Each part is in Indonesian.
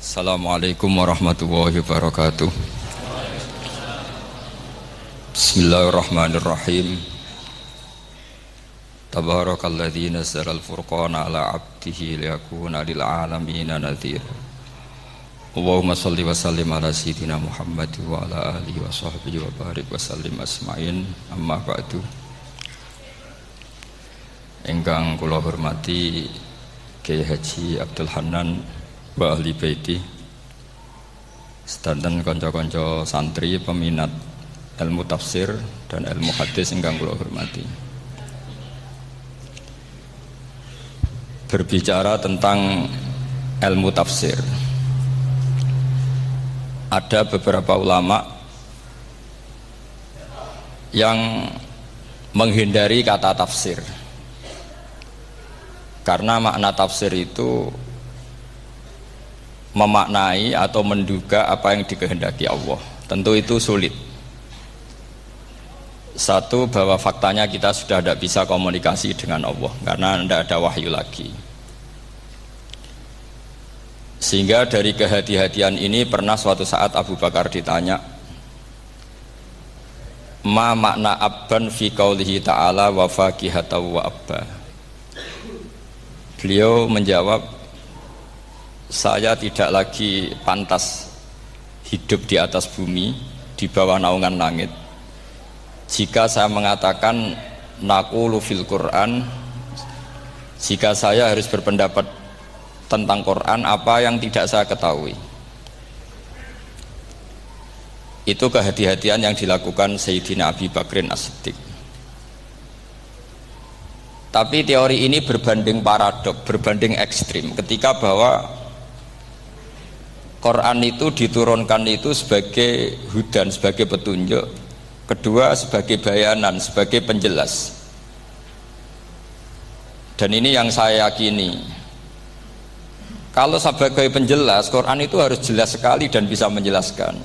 Assalamualaikum warahmatullahi wabarakatuh. Bismillahirrahmanirrahim. Tabarakalladzi nazzala al-furqana ala 'abdihi liyakuna lil 'alamina nadhira. Allahumma shalli wa sallim ala sayyidina Muhammad wa ala alihi wa sahbihi wa barik wa sallim asma'in. Amma ba'du. Ingkang kula hormati Kyai Haji Abdul Hanan wa ahli baiti, sedanten kanca-kanca santri peminat ilmu tafsir dan ilmu hadis ingkang kula hormati. Berbicara tentang ilmu tafsir, ada beberapa ulama yang menghindari kata tafsir karena makna tafsir itu memaknai atau menduga apa yang dikehendaki Allah. Tentu itu sulit. Satu, bahwa faktanya kita sudah tidak bisa komunikasi dengan Allah karena tidak ada wahyu lagi. Sehingga dari kehati-hatian ini pernah suatu saat Abu Bakar ditanya, ma makna abban fi qaulihi ta'ala wa faqihata wa abba. Beliau menjawab, saya tidak lagi pantas hidup di atas bumi, di bawah naungan langit, jika saya mengatakan naqulu fil Quran, jika saya harus berpendapat tentang Quran apa yang tidak saya ketahui. Itu kehati-hatian yang dilakukan Sayyidina Abi Bakrin As-Siddiq. Tapi teori ini berbanding paradok, berbanding ekstrim, ketika bahwa Quran itu diturunkan itu sebagai hudan, sebagai petunjuk. Kedua, sebagai bayanan, sebagai penjelas. Dan ini yang saya yakini. Kalau sebagai penjelas, Quran itu harus jelas sekali dan bisa menjelaskan.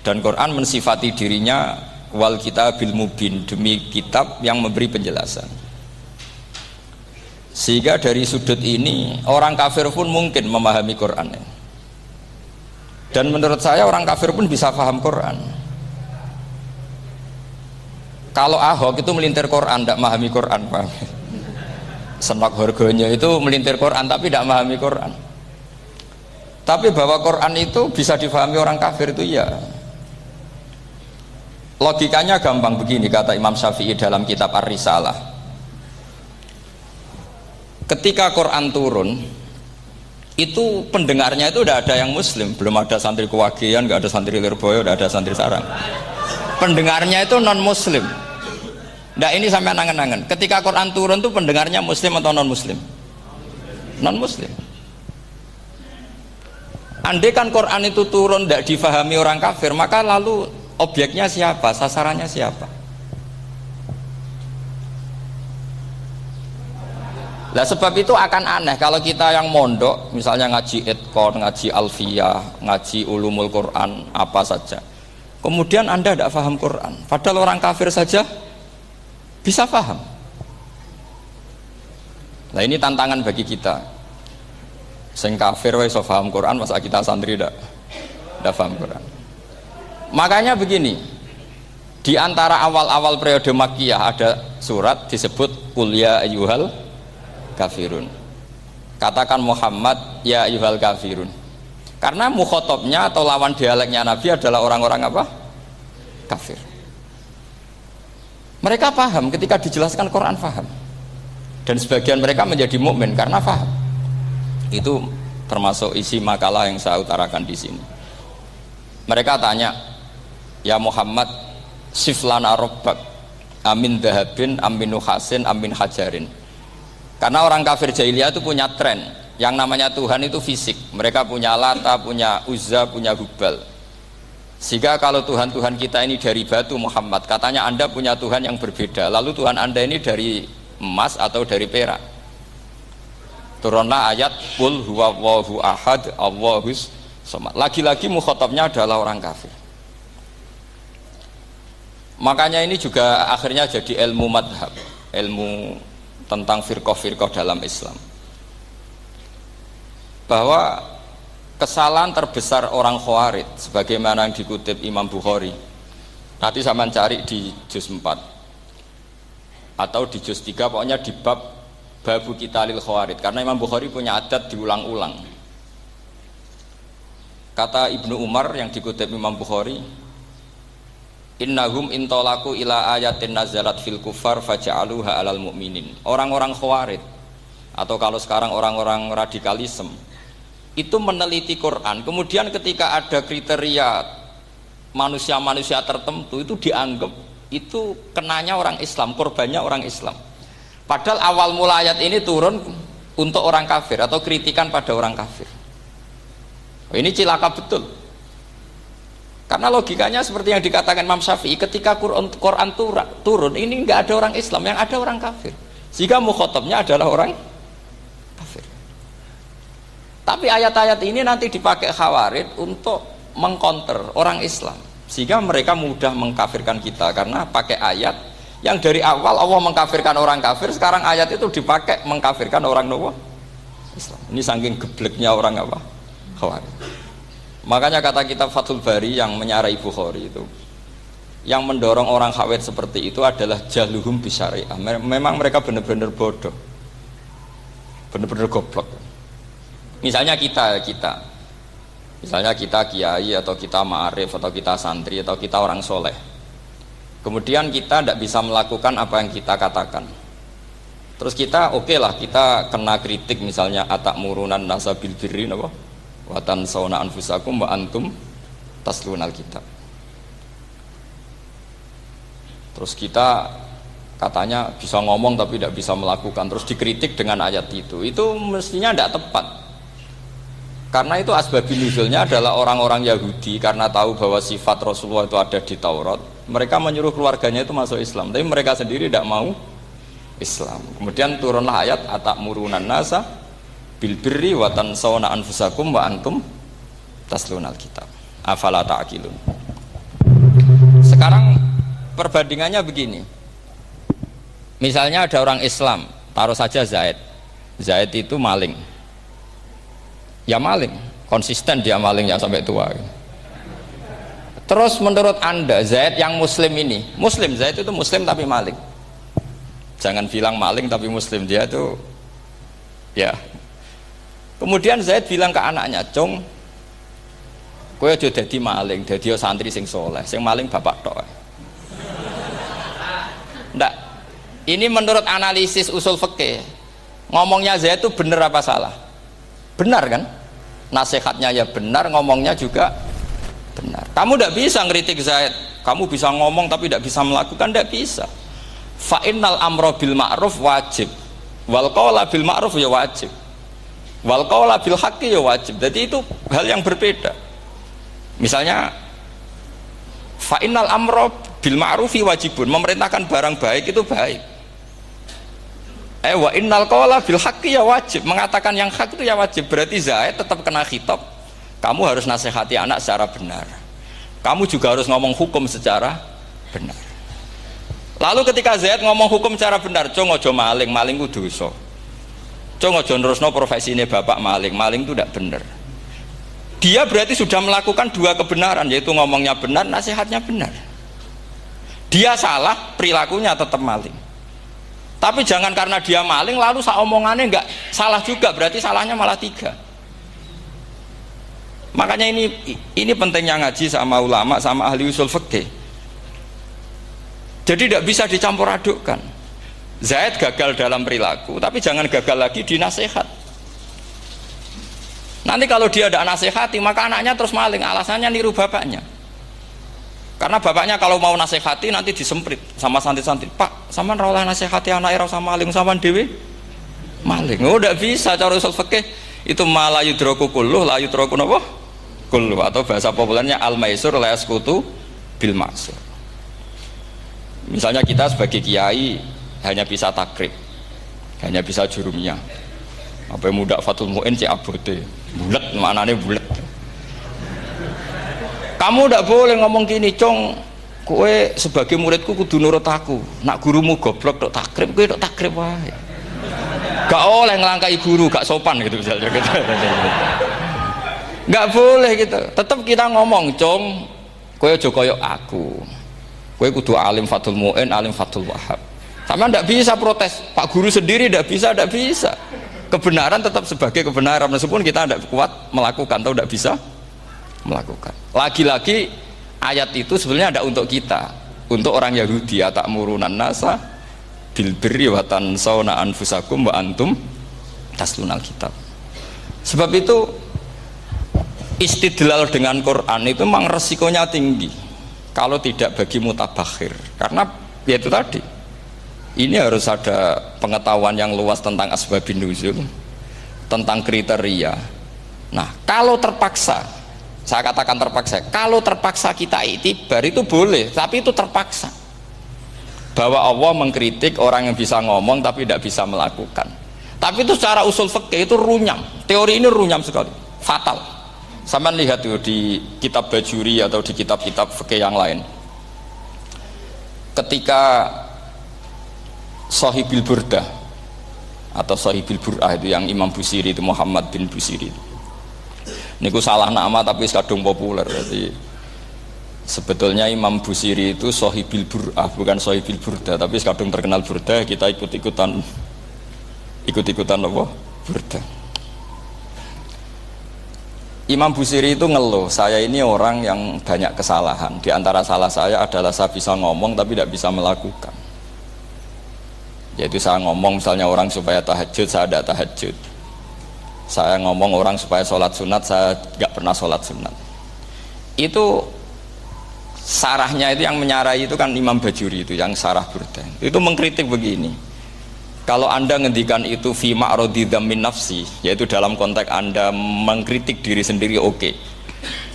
Dan Quran mensifati dirinya wal kitabil mubin, demi kitab yang memberi penjelasan. Sehingga dari sudut ini orang kafir pun mungkin memahami Quran. Dan menurut saya orang kafir pun bisa paham Quran. Kalau Ahok itu melintir Quran, tidak memahami Quran, paham? Senak harganya itu melintir Quran tapi tidak memahami Quran. Tapi bahwa Quran itu bisa difahami orang kafir itu ya. Logikanya gampang begini, kata Imam Syafi'i dalam kitab Ar-Risalah. Ketika Quran turun, itu pendengarnya itu udah ada yang muslim, belum ada santri Kewagian, nggak ada santri Lirboyo, udah ada santri Sarang. Pendengarnya itu non muslim. Nah ini sampai angan-angan, ketika Quran turun tuh pendengarnya muslim atau non muslim? Non muslim. Andai kan Quran itu turun tidak difahami orang kafir, maka lalu objeknya siapa, sasarannya siapa? Nah sebab itu akan aneh kalau kita yang mondok, misalnya ngaji Idqon, ngaji Alfiyah, ngaji Ulumul Quran, apa saja, kemudian Anda tidak paham Quran, padahal orang kafir saja bisa paham. Nah ini tantangan bagi kita. Sing kafir wis paham Quran, masa kita santri tidak paham Quran. Makanya begini, di antara awal-awal periode Makkiyah ada surat disebut Qul ya ayyuhal kafirun. Katakan Muhammad ya ayyuhal kafirun. Karena mukhatabnya atau lawan dialeknya Nabi adalah orang-orang apa? Kafir. Mereka paham ketika dijelaskan Quran, paham. Dan sebagian mereka menjadi mukmin karena paham. Itu termasuk isi makalah yang saya utarakan di sini. Mereka tanya, ya Muhammad, siflana rabbak amin dahabin amin nuhasin amin hajarin. Karena orang kafir jahiliyah itu punya tren yang namanya Tuhan itu fisik. Mereka punya Lata, punya Uzza, punya Hubal. Sehingga kalau Tuhan-Tuhan kita ini dari batu, Muhammad, katanya Anda punya Tuhan yang berbeda. Lalu Tuhan Anda ini dari emas atau dari perak. Turunlah ayat Qul huwallahu ahad Allahus samad. Lagi-lagi mukhatabnya adalah orang kafir. Makanya ini juga akhirnya jadi ilmu madhab, ilmu tentang firqah-firqah dalam Islam, bahwa kesalahan terbesar orang Khawarij sebagaimana yang dikutip Imam Bukhari. Nanti sama cari di juz 4 atau di juz 3, pokoknya di bab Babu Qitalil Khawarij, karena Imam Bukhari punya adat diulang-ulang. Kata Ibnu Umar yang dikutip Imam Bukhari, innahum intolaku ila ayatin nazalat fil kufar faja'aluha alal mu'minin. Orang-orang Khawarij atau kalau sekarang orang-orang radikalisme itu meneliti Quran, kemudian ketika ada kriteria manusia-manusia tertentu itu dianggap itu kenanya orang Islam, korbannya orang Islam. Padahal awal mula ayat ini turun untuk orang kafir atau kritikan pada orang kafir. Ini cilaka betul. Karena logikanya seperti yang dikatakan Imam Syafi'i, ketika Quran turun ini nggak ada orang Islam, yang ada orang kafir. Sehingga mukhatabnya adalah orang kafir. Tapi ayat-ayat ini nanti dipakai Khawarij untuk mengcounter orang Islam, sehingga mereka mudah mengkafirkan kita karena pakai ayat yang dari awal Allah mengkafirkan orang kafir, sekarang ayat itu dipakai mengkafirkan orang Islam. Ini saking gebleknya orang apa? Khawarij. Makanya kata kitab Fathul Bari yang menyarai Bukhari itu, yang mendorong orang Khawarij seperti itu adalah jahluhum bisyariah. Memang mereka benar-benar bodoh, benar-benar goblok. Misalnya kita kiai atau kita ma'arif atau kita santri atau kita orang soleh, kemudian kita tidak bisa melakukan apa yang kita katakan, terus kita oke lah, kita kena kritik misalnya atakmurunan nasa bil birri wa tansawna anfusakum wa antum taslunal kitab. Terus kita katanya bisa ngomong tapi tidak bisa melakukan, terus dikritik dengan ayat itu mestinya tidak tepat. Karena itu asbabil nuzulnya adalah orang-orang Yahudi, karena tahu bahwa sifat Rasulullah itu ada di Taurat, mereka menyuruh keluarganya itu masuk Islam, tapi mereka sendiri tidak mau Islam. Kemudian turunlah ayat atakmurunan nasa bil birri wa tansawna anfusakum wa antum taslunal kitab afala ta'qilun. Sekarang perbandingannya begini, misalnya ada orang Islam, taruh saja Zaid itu maling, ya maling, konsisten dia malingnya sampai tua. Terus menurut Anda Zaid yang muslim ini, muslim, Zaid itu muslim tapi maling, jangan bilang maling tapi muslim, dia itu ya. Kemudian Zaid bilang ke anaknya, "Cung, kowe aja dadi maling, dadi santri sing soleh, sing maling bapak tok." Ndak, ini menurut analisis usul fikih, ngomongnya Zaid itu benar apa salah? Benar kan? Nasihatnya ya benar, ngomongnya juga benar. Kamu tidak bisa ngeritik Zaid, kamu bisa ngomong tapi tidak bisa melakukan, tidak bisa. Fa'innal amro bil ma'ruf wajib, wal qawla bil ma'ruf ya wajib, wal qawla bil haqqi ya wajib. Jadi itu hal yang berbeda. Misalnya fa'innal amro bil ma'rufi wajibun, memerintahkan barang baik itu baik. Wa innal qawla bil haqqi ya wajib, mengatakan yang hak itu ya wajib. Berarti Zaid tetap kena khitab, kamu harus nasihati anak secara benar, kamu juga harus ngomong hukum secara benar. Lalu ketika Zaid ngomong hukum secara benar, cung ojo maling, maling itu dosa, cung ojo nerusno profesi ini bapak maling, maling itu tidak benar. Dia berarti sudah melakukan dua kebenaran, yaitu ngomongnya benar, nasihatnya benar. Dia salah, perilakunya tetap maling. Tapi jangan karena dia maling lalu omongannya enggak salah juga, berarti salahnya malah tiga. Makanya ini pentingnya ngaji sama ulama, sama ahli usul fikih. Jadi tidak bisa dicampur adukkan. Zaid gagal dalam perilaku, tapi jangan gagal lagi di nasihat. Nanti kalau dia tidak nasihati, maka anaknya terus maling, alasannya niru bapaknya. Karena bapaknya kalau mau nasihati nanti disemprit sama santri-santri, "Pak, sampean ra oleh nasihati anake ra sama maling, sampean dhewe maling." Oh, tidak bisa cara usul fikih. Itu malah yudroku kulluh, la yudroku napa? Kulluh, atau bahasa populernya al-maisur la yasqutu bil maksur. Misalnya kita sebagai kiai hanya bisa takrib, hanya bisa jurumiyah. Apa muda Fatul Mu'in cek abote, bulet, maknane bulet. Kamu tidak boleh ngomong gini, "Cung, kowe sebagai muridku kudu nurut aku. Nak gurumu goblok tok takrib, kowe tok takrib wae. Gak oleh ngelangkai guru, gak sopan," gitu misalnya. Nggak boleh gitu. Tetap kita ngomong, "Cung, kowe aja koyo aku. Kowe kudu alim Fathul Mu'in, alim Fathul Wahhab." Sama ndak bisa protes. Pak guru sendiri ndak bisa. Kebenaran tetap sebagai kebenaran meskipun kita ndak kuat melakukan atau ndak bisa melakukan. Lagi-lagi ayat itu sebenarnya ada untuk kita, untuk orang Yahudi, atamuruna nasa bil birri wa tansawna anfusakum wa antum taslunal kitab. Sebab itu istidlal dengan Quran itu memang resikonya tinggi kalau tidak bagi mutabakhir, karena ya itu tadi, ini harus ada pengetahuan yang luas tentang asbabun nuzul, tentang kriteria. Nah, kalau terpaksa, saya katakan terpaksa, kalau terpaksa kita iktibar itu boleh, tapi itu terpaksa. Bahwa Allah mengkritik orang yang bisa ngomong tapi tidak bisa melakukan. Tapi itu secara usul fikih itu runyam. Teori ini runyam sekali, fatal. Sama lihat tuh di kitab Bajuri atau di kitab-kitab fikih yang lain. Ketika Shahibil Burdah atau Shahibil Bur'ah itu yang Imam Busiri itu, Muhammad bin Busiri itu. Niku salah nama tapi kadung populer. Jadi sebetulnya Imam Busiri itu Shahibil Bur'ah, bukan Shahibil Burdah, tapi kadung terkenal Burdah, kita ikut-ikutan apa? Burdah. Imam Busiri itu ngeluh, saya ini orang yang banyak kesalahan. Di antara salah saya adalah saya bisa ngomong tapi tidak bisa melakukan. Yaitu saya ngomong misalnya orang supaya tahajud, saya tidak tahajud. Saya ngomong orang supaya sholat sunat, saya nggak pernah sholat sunat. Itu sarahnya itu yang menyarai itu kan Imam Bajuri itu yang sarah Burdah. Itu mengkritik begini. Kalau Anda ngendikan itu fi ma'radi dzammin nafsi, yaitu dalam konteks Anda mengkritik diri sendiri, oke.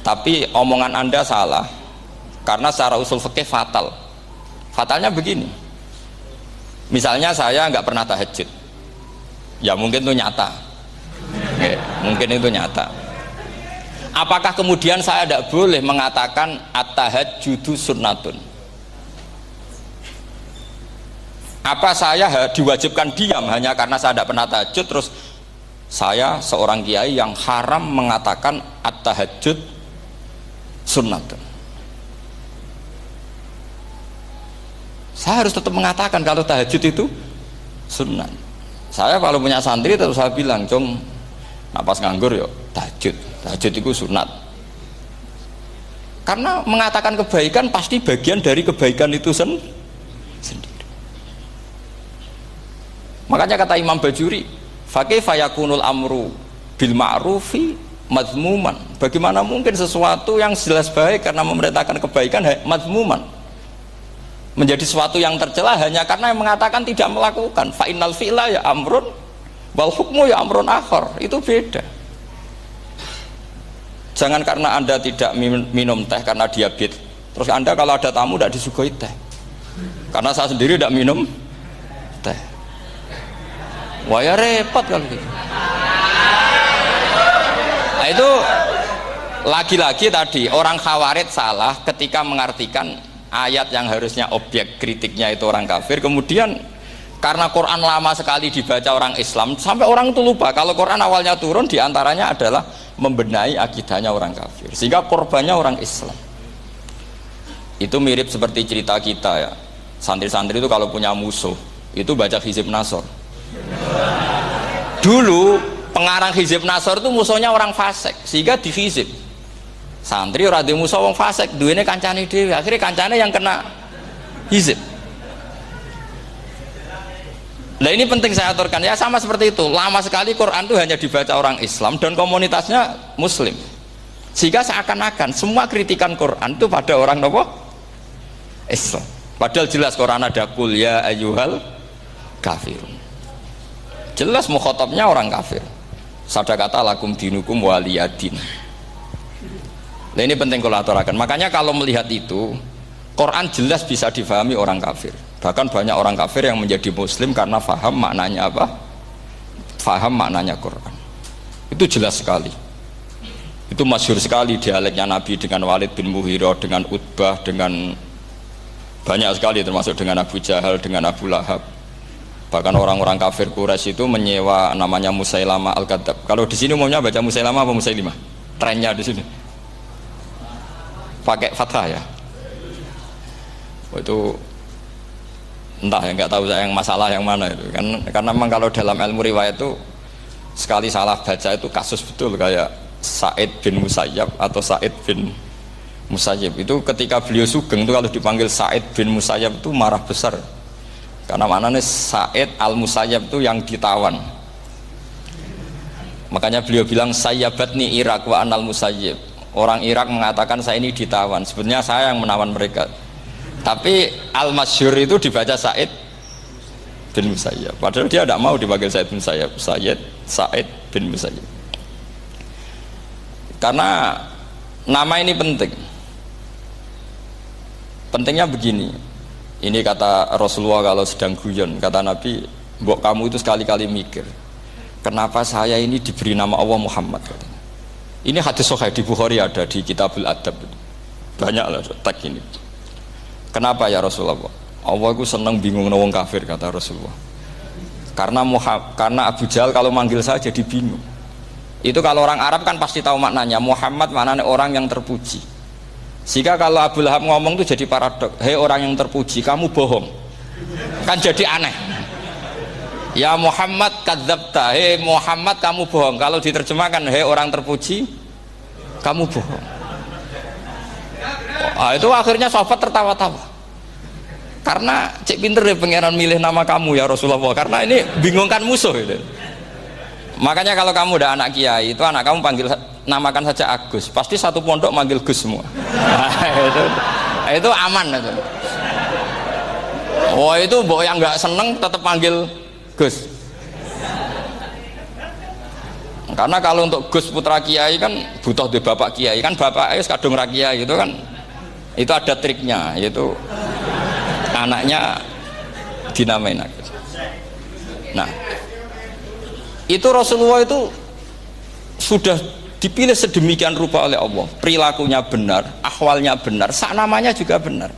Tapi omongan Anda salah. Karena secara usul fikih fatal. Fatalnya begini. Misalnya saya nggak pernah tahajud. Ya mungkin itu nyata. Oke, mungkin itu nyata. Apakah kemudian saya tidak boleh mengatakan at-tahajjudu sunnatun? Apa saya diwajibkan diam hanya karena saya tidak pernah tahajud, terus saya seorang kiai yang haram mengatakan at-tahajjud sunnatun? Saya harus tetap mengatakan kalau tahajud itu sunnah. Saya kalau punya santri terus saya bilang, "Cung, napas nganggur yuk tahajud itu sunat." Karena mengatakan kebaikan pasti bagian dari kebaikan itu sendiri. Makanya kata Imam Bajuri, "Fakaifa yakunul amru bil ma'rufi madhmuman." Bagaimana mungkin sesuatu yang jelas baik karena memerintahkan kebaikan madhmuman menjadi sesuatu yang tercela hanya karena yang mengatakan tidak melakukan. Fa innal fi'la ya amrun wal hukmu ya amrun akhar. Itu beda. Jangan karena Anda tidak minum teh karena diabetes, terus Anda kalau ada tamu tidak disuguhi teh. Karena saya sendiri tidak minum teh. Wah ya repot kalau gitu. Nah itu lagi-lagi tadi orang Khawarij salah ketika mengartikan ayat yang harusnya objek kritiknya itu orang kafir, kemudian karena Quran lama sekali dibaca orang Islam sampai orang itu lupa kalau Quran awalnya turun diantaranya adalah membenahi akidahnya orang kafir, sehingga korbannya orang Islam. Itu mirip seperti cerita kita ya, santri-santri itu kalau punya musuh itu baca Hizib Nasr. Dulu pengarang Hizib Nasr itu musuhnya orang fasik, sehingga dihizib. Santri ora duwe musuh wong fasik, duwene kancane dhewe, akhirnya kancane yang kena hizib. Nah ini penting saya aturkan ya, sama seperti itu. Lama sekali Quran itu hanya dibaca orang Islam dan komunitasnya Muslim, sehingga seakan-akan semua kritikan Quran itu pada orang nopo Islam. Padahal jelas Quran ada kul ya ayyuhal kafirun. Jelas mukhatabnya orang kafir. Sadaqata lakum dinukum waliyadin. Nah ini penting kalau aturakan. Makanya kalau melihat itu, Quran jelas bisa difahami orang kafir. Bahkan banyak orang kafir yang menjadi muslim karena faham maknanya apa? Faham maknanya Quran. Itu jelas sekali. Itu masyhur sekali dialeknya Nabi dengan Walid bin Mughirah, dengan Utbah, dengan banyak sekali termasuk dengan Abu Jahal, dengan Abu Lahab. Bahkan orang-orang kafir Quraisy itu menyewa namanya Musailamah Al-Kadzab. Kalau di sini umumnya baca Musailamah apa Musailimah? trennya di sini. Pakai fathah ya. Oh, itu entah ya, nggak tahu saya yang masalah yang mana itu kan, karena memang kalau dalam ilmu riwayat itu sekali salah baca itu kasus betul, kayak Sa'id bin Musayyab atau Sa'id bin Musayyib itu ketika beliau sugeng itu kalau dipanggil Sa'id bin Musayyab itu marah besar, karena maknanya Sa'id al Musayyab itu yang ditawan, makanya beliau bilang sayyabatni Irak wa anal Musayyib, orang Irak mengatakan saya ini ditawan, sebenarnya saya yang menawan mereka. Tapi al-masyhur itu dibaca Sa'id bin Musayyab, padahal dia tidak mau dipanggil Sa'id bin Musayyab, Sa'id bin Musayyab. Karena nama ini penting. Pentingnya begini, ini kata Rasulullah kalau sedang guyon, kata Nabi, mbok kamu itu sekali-kali mikir, kenapa saya ini diberi nama Allah Muhammad, katanya. Ini hadis sahih di Bukhari, ada di Kitabul Adab, banyak lah tag ini. Kenapa ya Rasulullah? Allah itu senang bingung wong kafir, kata Rasulullah. Karena Abu Jahal kalau manggil saya jadi bingung. Itu kalau orang Arab kan pasti tahu maknanya. Muhammad maknanya orang yang terpuji. Sehingga kalau Abu Lahab ngomong itu jadi paradok. Hei orang yang terpuji, kamu bohong. Kan jadi aneh. Ya Muhammad kadzabta. Hei Muhammad kamu bohong. Kalau diterjemahkan hei orang terpuji, kamu bohong. Itu akhirnya sahabat tertawa-tawa, karena cek pinter deh pangeran milih nama kamu ya Rasulullah, karena ini bingungkan musuh gitu. Makanya kalau kamu udah anak kiai itu anak kamu panggil, namakan saja Agus, pasti satu pondok manggil Gus semua. Itu aman itu. Oh itu mbok yang nggak seneng tetap panggil Gus, karena kalau untuk Gus putra kiai kan butuh di bapak kiai, kan bapak kadung rakyat gitu kan. Itu ada triknya, yaitu anaknya dinamain Agus. Nah, itu Rasulullah itu sudah dipilih sedemikian rupa oleh Allah, perilakunya benar, ahwalnya benar, sak namanya juga benar.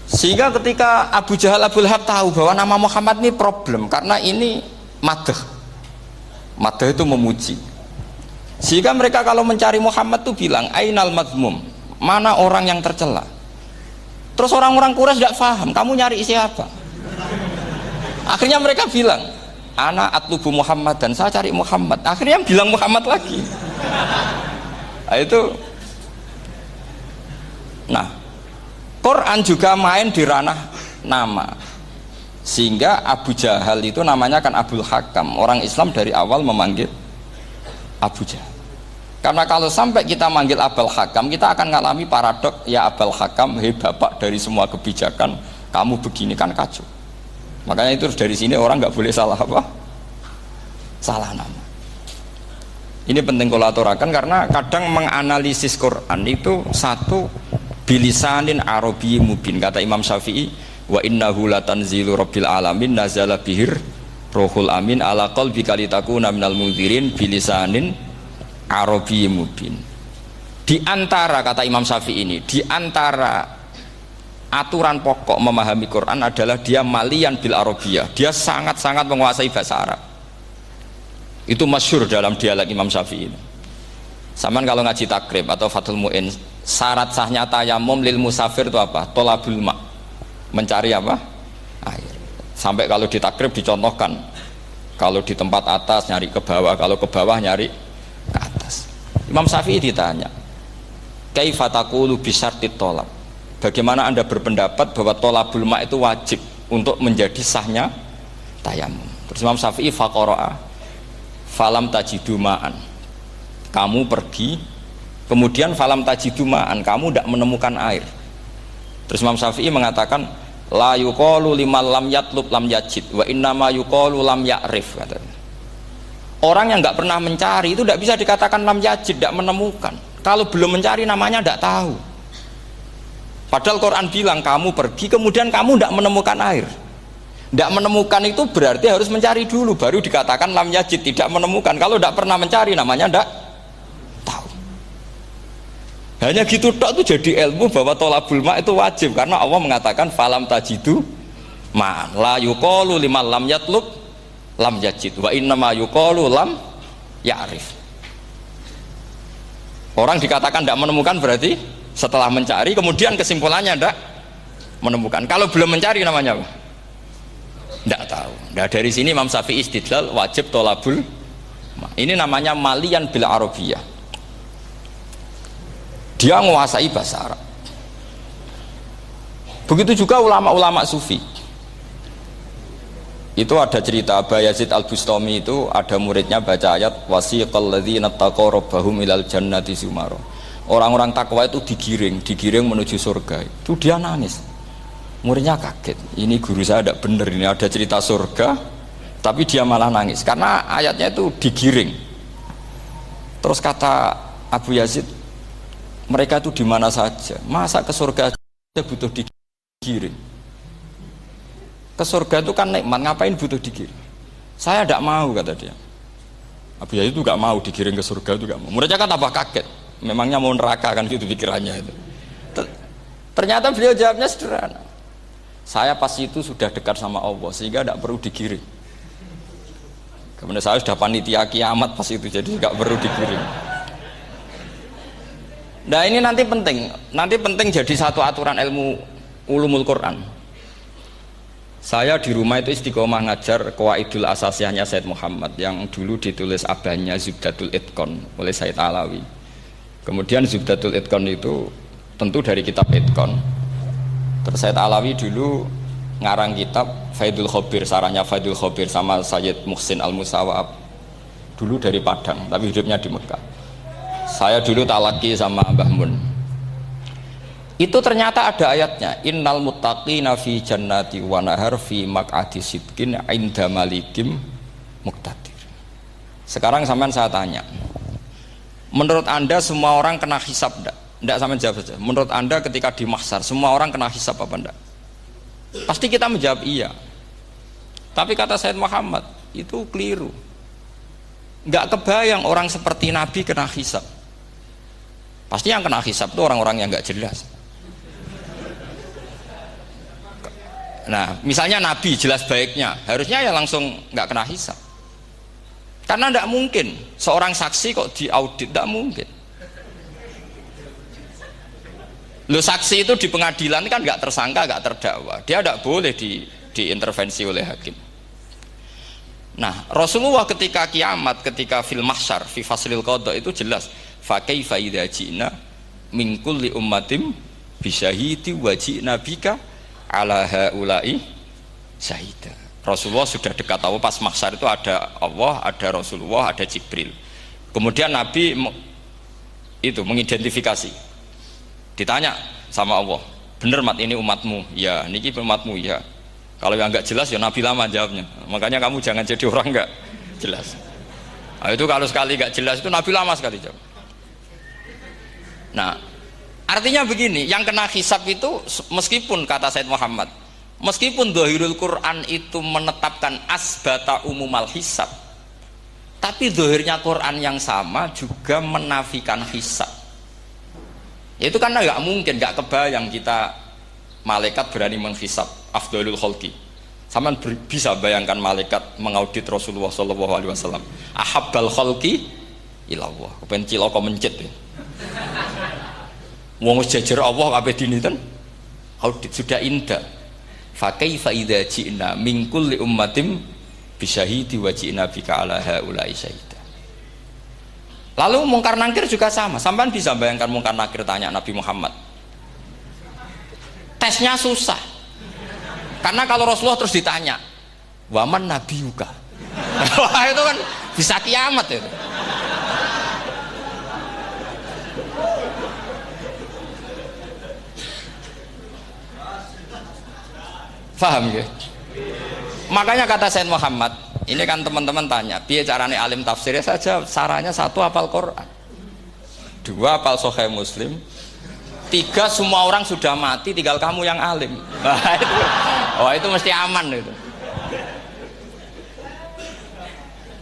Sehingga ketika Abu Jahal, Abu Lahab tahu bahwa nama Muhammad ini problem, karena ini madah itu memuji. Sehingga mereka kalau mencari Muhammad tuh bilang ainal madmum, mana orang yang tercela. Terus orang-orang Quraisy tidak paham, kamu nyari siapa? Akhirnya mereka bilang, ana atlubu Muhammad, dan saya cari Muhammad. Akhirnya bilang Muhammad lagi. Nah, itu. Nah, Quran juga main di ranah nama. Sehingga Abu Jahal itu namanya kan Abul Hakam. Orang Islam dari awal memanggil Abu Jahal. Karena kalau sampai kita manggil Abul Hakam, kita akan mengalami paradok, ya Abul Hakam, hei bapak dari semua kebijakan, kamu begini, kan kacau. Makanya itu dari sini orang nggak boleh salah apa? Salah nama. Ini penting kalau aturakan, karena kadang menganalisis Quran itu satu bilisanin arabi mubin, kata Imam Syafi'i, wa innahu latanzilu rabbil alamin nazala bihir rohul amin ala qalbika litakuna minal mundzirin bilisanin arabi mubin. Di antara, kata Imam Syafi'i ini, di antara aturan pokok memahami Quran adalah dia malian bil arabiyah, dia sangat-sangat menguasai bahasa Arab. Itu masyhur dalam dialek Imam Syafi'i ini. Saman kalau ngaji takrib atau Fathul Mu'in, syarat sahnya tayamum lil musafir itu apa? Tolabul ma', mencari apa? Air. Sampai kalau di takrib dicontohkan, kalau di tempat atas nyari ke bawah, kalau ke bawah nyari ke atas. Imam Syafi'i ditanya, kaifa taqulu bi syartit tolab, bagaimana anda berpendapat bahwa tolabul ma' itu wajib untuk menjadi sahnya tayamum? Terus Imam Syafi'i faqara'a falam tajidu ma'an, kamu pergi kemudian falam tajidu ma'an, kamu tidak menemukan air. Terus Imam Syafi'i mengatakan la yuqalu liman lam yatlub lam yajid wa innama yuqalu lam ya'rif, katanya. Orang yang nggak pernah mencari itu tidak bisa dikatakan lam yajid, tidak menemukan. Kalau belum mencari namanya tidak tahu. Padahal Quran bilang kamu pergi kemudian kamu tidak menemukan air. Tidak menemukan itu berarti harus mencari dulu, baru dikatakan lam yajid, tidak menemukan. Kalau tidak pernah mencari namanya tidak tahu. Hanya gitu tok itu jadi ilmu bahwa tolabul ma' itu wajib, karena Allah mengatakan falam tajidu ma'an la yuqalu liman lam yatlub lam yajid wa innama yuqalu lam ya'rif. Orang dikatakan tidak menemukan berarti setelah mencari kemudian kesimpulannya tidak menemukan. Kalau belum mencari namanya apa? Tidak tahu. Nah, dari sini Imam Syafi'i istidlal wajib tolabul. Ini namanya malian bil arabiyah. Dia menguasai bahasa Arab. Begitu juga ulama-ulama sufi. Itu ada cerita Aba Yazid Al-Bustami, itu ada muridnya baca ayat wasiqal ladzina taqaw rabbahum ilal jannati zumara. Orang-orang takwa itu digiring menuju surga. Itu dia nangis. Muridnya kaget. Ini guru saya tidak benar, ini ada cerita surga, tapi dia malah nangis karena ayatnya itu digiring. Terus kata Abu Yazid, mereka itu di mana saja? Masa ke surga aja butuh digiring? Ke surga itu kan nikmat, ngapain butuh digiring? Saya tidak mau, kata dia. Abu Yazid itu gak mau digiring ke surga, itu gak mau. Muridnya kan tambah kaget, memangnya mau neraka kan gitu pikirannya itu. Ternyata beliau jawabnya sederhana, saya pas itu sudah dekat sama Allah sehingga tidak perlu digiring. Kemudian saya sudah panitia kiamat pas itu, jadi gak perlu digiring. Nah ini nanti penting jadi satu aturan ilmu ulumul Quran. Saya di rumah itu istiqomah ngajar Qawaidul Asasiyahnya Said Muhammad yang dulu ditulis abahnya Zubdatul Itqon oleh Said Alawi. Kemudian Zubdatul Itqon itu tentu dari kitab Itqon. Terus Said Alawi dulu ngarang kitab Faidul Khobir, sarahnya Faidul Khobir sama Sayyid Muhsin Al-Musawab, dulu dari Padang tapi hidupnya di Mekah. Saya dulu talaki sama Mbah Mun. Itu ternyata ada ayatnya, innal muttaqina fi jannati wa nahar fi maq'adi sidqin 'inda malikim muqtadir. Sekarang sampean saya tanya, menurut Anda semua orang kena hisab enggak? Enggak, sampean jawab saja. Menurut Anda ketika di mahsyar semua orang kena hisab apa enggak? Pasti kita menjawab iya. Tapi kata Said Muhammad, itu keliru. Enggak kebayang orang seperti Nabi kena hisab. Pasti yang kena hisab itu orang-orang yang enggak jelas. Nah, misalnya Nabi jelas baiknya, harusnya ya langsung nggak kena hisab. Karena tidak mungkin seorang saksi kok diaudit, tidak mungkin. Lo saksi itu di pengadilan kan nggak tersangka, nggak terdakwa, dia tidak boleh diintervensi oleh hakim. Nah, Rasulullah ketika kiamat, ketika fil mahsyar, fi faslil qada itu jelas, fa kaifa idza ji'na min kulli ummatin bisyahidi wa ji'na bika ala haula'i syahida. Rasulullah sudah dekat Allah, pas mahsyar itu ada Allah, ada Rasulullah, ada Jibril. Kemudian Nabi itu mengidentifikasi, ditanya sama Allah, bener mat ini umatmu? Ya, niki umatmu ya. Kalau yang nggak jelas ya Nabi lama jawabnya. Makanya kamu jangan jadi orang nggak jelas. Nah, itu kalau sekali nggak jelas itu Nabi lama sekali jawab. Nah, artinya begini, yang kena hisab itu meskipun kata Said Muhammad, meskipun Dhahirul Quran itu menetapkan asbata umumal hisab, tapi dhahirnya Quran yang sama juga menafikan hisab. Itu karena nggak mungkin, nggak kebayang kita malaikat berani menghisab afdalul khalqi. Sama bisa bayangkan malaikat mengaudit Rasulullah SAW, ahabbal khalqi ilallah, kepen cilaka mencit ya. Wong jajar Allah kabeh diniten audit sudah indah. Fa kaifa idza ji'na min kulli ummatin bisyahidi wa ji'na bika ala haula'i syahida. Lalu mungkar nakir juga sama. Sampean bisa bayangkan mungkar nakir tanya Nabi Muhammad. Tesnya susah. Karena kalau Rasulullah terus ditanya, "Waman nabiyuka?" Wah, itu kan bisa kiamat itu. Paham ya? Makanya kata Said Muhammad, ini kan teman-teman tanya, piye carane alim tafsirnya saja, sarannya satu hafal Quran, dua hafal Sahih Muslim, tiga semua orang sudah mati, tinggal kamu yang alim. Itu mesti aman itu.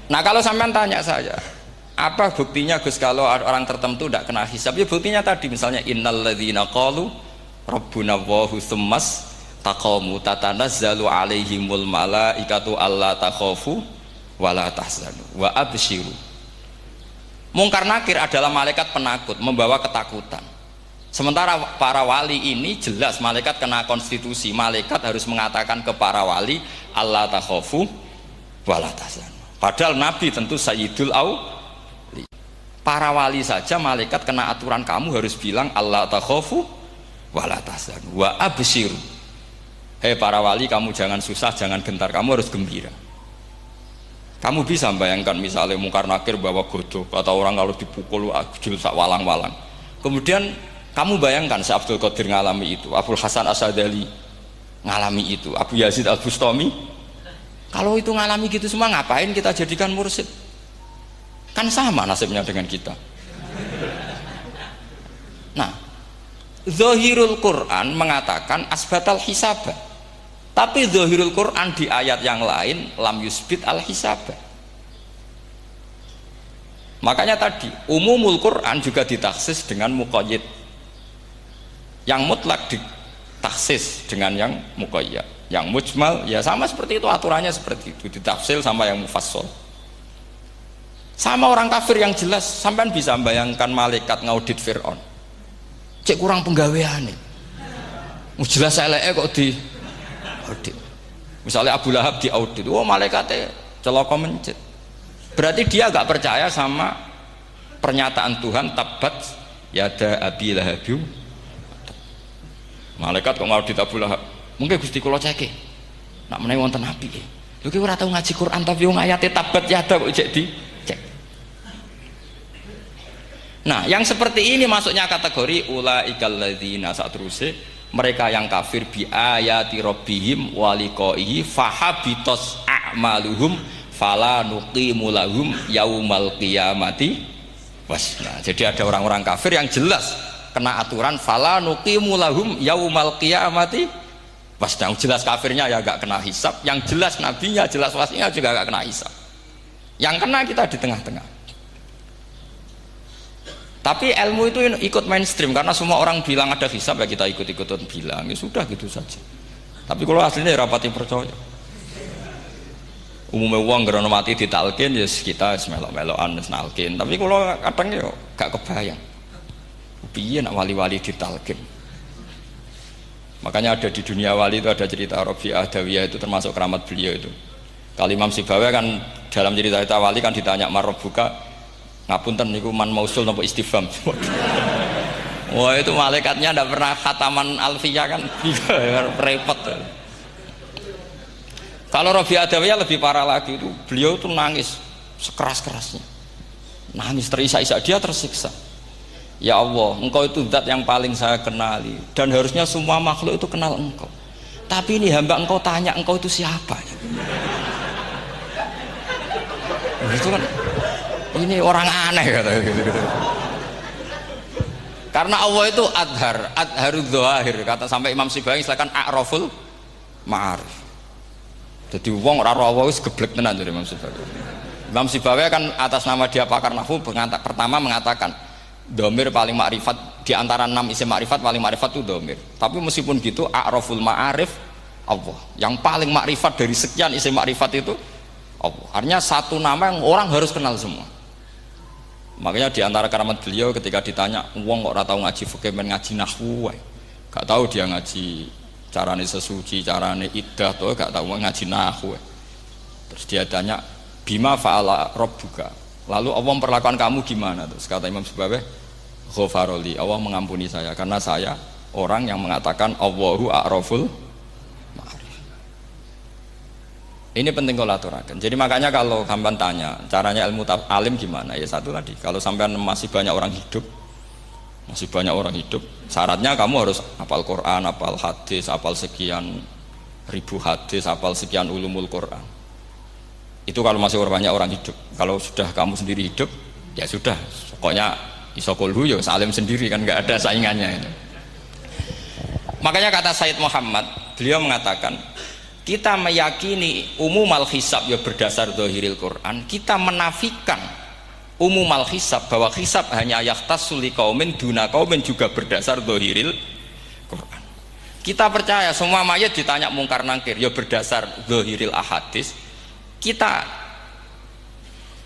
Nah kalau sampean tanya saya, apa buktinya Gus kalau orang tertentu tidak kena hisab? Ya buktinya tadi misalnya innalladzina qalu rabbuna Allahu tsummas taqamu tatanazzalu alaihimul malaikatu alla takhafu wala tahzanu wa abshiru. Mungkar nakir adalah malaikat penakut, membawa ketakutan. Sementara para wali ini jelas malaikat kena konstitusi. Malaikat harus mengatakan ke para wali, Allah takhofu wala tahzanu. Padahal Nabi tentu sayyidul awli. Para wali saja malaikat kena aturan, kamu harus bilang Allah takhofu wala tahzanu wa abshiru. Hei para wali, kamu jangan susah, jangan gentar, kamu harus gembira. Kamu bisa bayangkan misalnya mungkar nakir bawa godok, atau orang kalau dipukul ajul sak walang-walang. Kemudian kamu bayangkan Syekh Abdul Qadir ngalami itu, Abdul Hasan Asadali ngalami itu, Abu Yazid Al-Bustami. Kalau itu ngalami gitu semua, ngapain kita jadikan mursyid? Kan sama nasibnya dengan kita. Nah, Zahirul Quran mengatakan asbatal hisabah. Tapi Zahirul Quran di ayat yang lain lam yusbit al hisabah. Makanya tadi umumul Quran juga ditaksis dengan muqayyid. Yang mutlak ditaksis dengan yang muqayyad. Yang mujmal ya sama seperti itu, aturannya seperti itu, ditafsir sama yang mufassal. Sama orang kafir yang jelas, sampean bisa bayangkan malaikat ngaudit Fir'aun. Cek kurang penggaweane. Jelas eleke kok di audit. Misalnya Abu Lahab di audit, oh malaikatnya celaka mencet. Berarti dia agak percaya sama pernyataan Tuhan, tabat yada abi lahabiu. Malaikat kok ngaudit Abu Lahab? Mungkin Gusti kula ceke. Nak menawi wonten api. Lho ki ora tau ngaji Quran tapi wong ayate tabat yada kok cek di cek. Nah, yang seperti ini masuknya kategori ulaikal ladzina, saterusé mereka yang kafir bi ayati rabbihim wa liqaihi fahabitos a'maluhum fala nuqimu lahum yaumal qiyamati wasna. Jadi ada orang-orang kafir yang jelas kena aturan fala nuqimu lahum yaumal qiyamati wasna. Jelas kafirnya ya gak kena hisab, yang jelas nabinya, jelas wasinya juga gak kena hisab. Yang kena kita di tengah-tengah. Tapi ilmu itu ikut mainstream karena semua orang bilang ada hisab, ya kita ikut-ikutan bilang, ya sudah gitu saja. Tapi kalau aslinya ya rapati percaya. Umumnya uang gerono mati ditalkin ya kita melok-melokan nalkin. Tapi kalau kadang ya gak kebayang. Piye nak wali-wali ditalkin. Makanya ada di dunia wali itu ada cerita Rabi'ah Adawiyah, itu termasuk keramat beliau itu. Kali Imam Sibawi kan dalam cerita wali kan ditanya marbuka, ngapunten niku man mausul napa istifham. Wah itu malaikatnya ndak pernah khataman alfiyah kan repot. Kalau Rabi Adawiyah lebih parah lagi, itu beliau tuh nangis sekeras-kerasnya, nangis terisak-isak, dia tersiksa. Ya Allah, engkau itu zat yang paling saya kenali dan harusnya semua makhluk itu kenal engkau, tapi ini hamba engkau tanya engkau itu siapa ya? Itu kan ini orang aneh kata gitu. Karena Allah itu adharud dzahir, kata sampai Imam Sibawi silakan a'raful ma'arif. Jadi wong ora ora wis geblek tenan dari Imam Sibawi. Imam Sibawi kan atas nama dia pakar nahwu pertama mengatakan domir paling makrifat di antara 6 isim makrifat, paling makrifat itu domir. Tapi meskipun gitu a'raful ma'arif Allah. Yang paling makrifat dari sekian isim makrifat itu Allah. Artinya satu nama yang orang harus kenal semua. Makanya di antara keramat beliau ketika ditanya wong kok ora tau ngaji fikih men ngaji nahwu wae. Gak tahu dia ngaji carane sesuci, carane iddah to gak tahu ngaji nahwu. Terus dia tanya bima fa'ala rabbuka. Lalu Allah memperlakukan kamu gimana? Terus kata Imam Sibawi, ghafaroli, Allah mengampuni saya karena saya orang yang mengatakan Allahu a'raful ma'arif. Ini penting kalau aturakan. Jadi makanya kalau sampean tanya caranya ilmu alim gimana, ya satu tadi, kalau sampean masih banyak orang hidup, syaratnya kamu harus hafal Quran, hafal hadis, hafal sekian ribu hadis, hafal sekian ulumul Quran. Itu kalau masih banyak orang hidup. Kalau sudah kamu sendiri hidup, ya sudah, pokoknya isokolhu ya salim sendiri kan, nggak ada saingannya itu. Makanya kata Sayyid Muhammad, beliau mengatakan kita meyakini umumal hisab ya berdasar zahiril Quran, kita menafikan umumal hisab bahwa hisab hanya yahtassul liqaumin duna qaumin juga berdasar zahiril Quran. Kita percaya semua mayat ditanya mungkar nangkir ya berdasar zahiril ahadis. Kita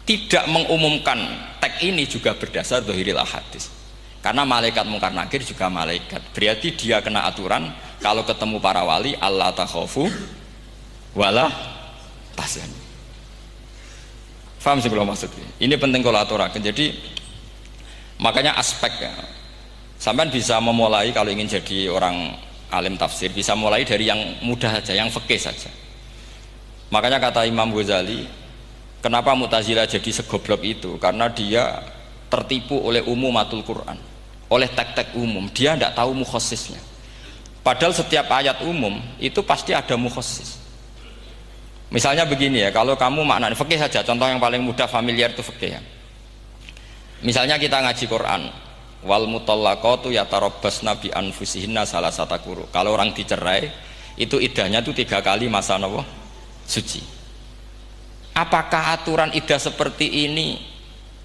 tidak mengumumkan teks ini juga berdasar dzahiril hadis. Karena malaikat mungkar nakir juga malaikat. Berarti dia kena aturan kalau ketemu para wali Allah takhafu wala tahzanu. Faham sih kalau maksudnya? Ini penting kalau aturakan. Jadi makanya aspeknya sampean bisa memulai kalau ingin jadi orang alim tafsir bisa mulai dari yang mudah saja, yang fikih saja. Makanya kata Imam Ghazali, kenapa Mu'tazilah jadi segoblok itu? Karena dia tertipu oleh umumatul Quran, oleh teks-teks umum. Dia tidak tahu mukhasisnya. Padahal setiap ayat umum itu pasti ada mukhasis. Misalnya begini ya, kalau kamu maknanya fikih saja, contoh yang paling mudah familiar itu fikih ya. Misalnya kita ngaji Quran, wal mutallaqatu yatarabbasna bi anfusihinna salasata quru. Kalau orang dicerai itu iddahnya itu 3 kali masa napa? Suci. Apakah aturan iddah seperti ini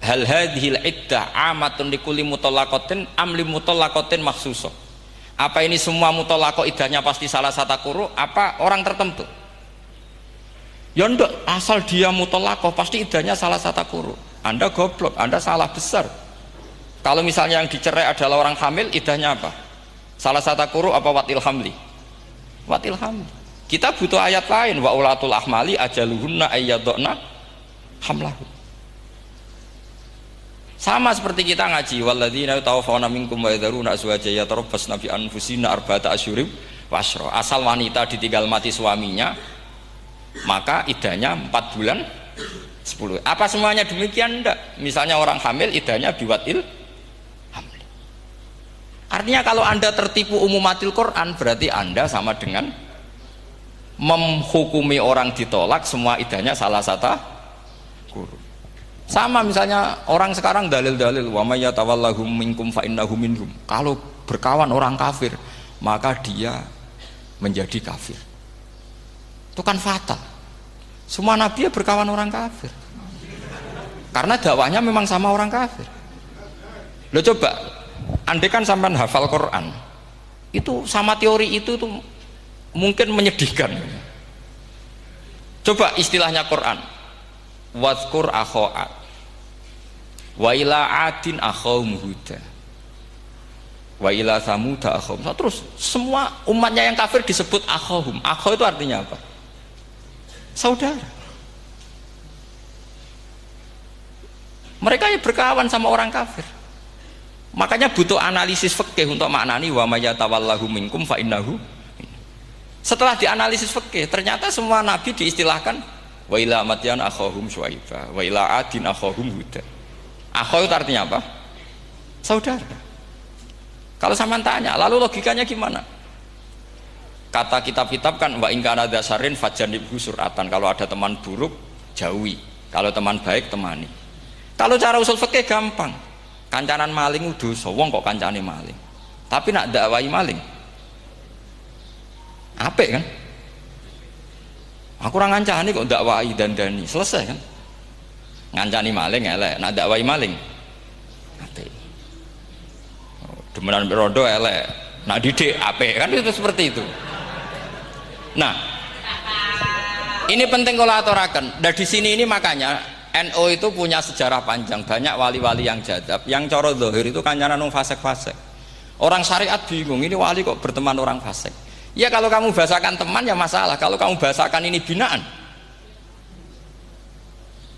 hal hadhil iddah amatun likulli mutallaqatin am li mutallaqatin makhsusah? Apa ini semua mutallaqah iddahnya pasti salah satu quru apa orang tertentu? Ya enggak, asal dia mutallaqah pasti iddahnya salah satu quru. Anda goblok, Anda salah besar. Kalau misalnya yang dicerai adalah orang hamil, iddahnya apa? Salah satu quru apa watil hamli? Watil hamli. Kita butuh ayat lain, wa ulatul ahmali ajaluhunna ayyadna hamlahu. Sama seperti kita ngaji walladzina tawaffawna minkum wa yadharuna azwaja yatarabbasna bi anfusina arba'ata asyhurin wa asyra. Asal wanita ditinggal mati suaminya, maka iddahnya 4 bulan 10. Apa semuanya demikian? Enggak. Misalnya orang hamil iddahnya biwatil hamli. Artinya kalau Anda tertipu umumatil Quran berarti Anda sama dengan menghukumi orang ditolak semua iddahnya salah satu guru. Sama misalnya orang sekarang dalil-dalil wa may yatawallahum minkum fa innahu minhum. Kalau berkawan orang kafir maka dia menjadi kafir. Itu kan fatal. Semua nabi ya berkawan orang kafir. Karena dakwahnya memang sama orang kafir. Lo coba, andai kan sampean hafal Quran, itu sama teori itu tuh mungkin menyedihkan. Coba istilahnya Quran, wadhkur akho'at wa ila adin akhawum huda wa ila samuda akhawum. Terus semua umatnya yang kafir disebut akhawum. Akhaw itu artinya apa? Saudara. Mereka ya berkawan sama orang kafir. Makanya butuh analisis fikih untuk maknani wa may yatawallahu minkum fa innahu. Setelah dianalisis fikih, ternyata semua nabi diistilahkan wa ila madyan akhahum syuaiba wa ila adin akhahum huda. Akhaw itu artinya apa? Saudara. Kalau sama tanya, lalu logikanya gimana? Kata kitab-kitab kan wa in kana dasarin fajanibhu suratan. Kalau ada teman buruk jauhi, kalau teman baik temani. Kalau cara usul fikih gampang. Kancanan maling dosa, wong kok kancane maling. Tapi nak dakwai maling apik kan? Aku ora ngancani kok dakwai dandani, selesai kan? Ngancani maling elek, nak dakwai maling apik. Demenan rondo elek, nak didik apik kan, itu seperti itu. Nah, ini penting kalau aturaken. Dan di sini ini makanya NU itu punya sejarah panjang, banyak wali-wali yang jadab, yang coro zahir itu kancanan wong fasik-fasik. Orang syariat bingung, ini wali kok berteman orang fasik. Ya kalau kamu bahasakan teman ya masalah, kalau kamu bahasakan ini binaan.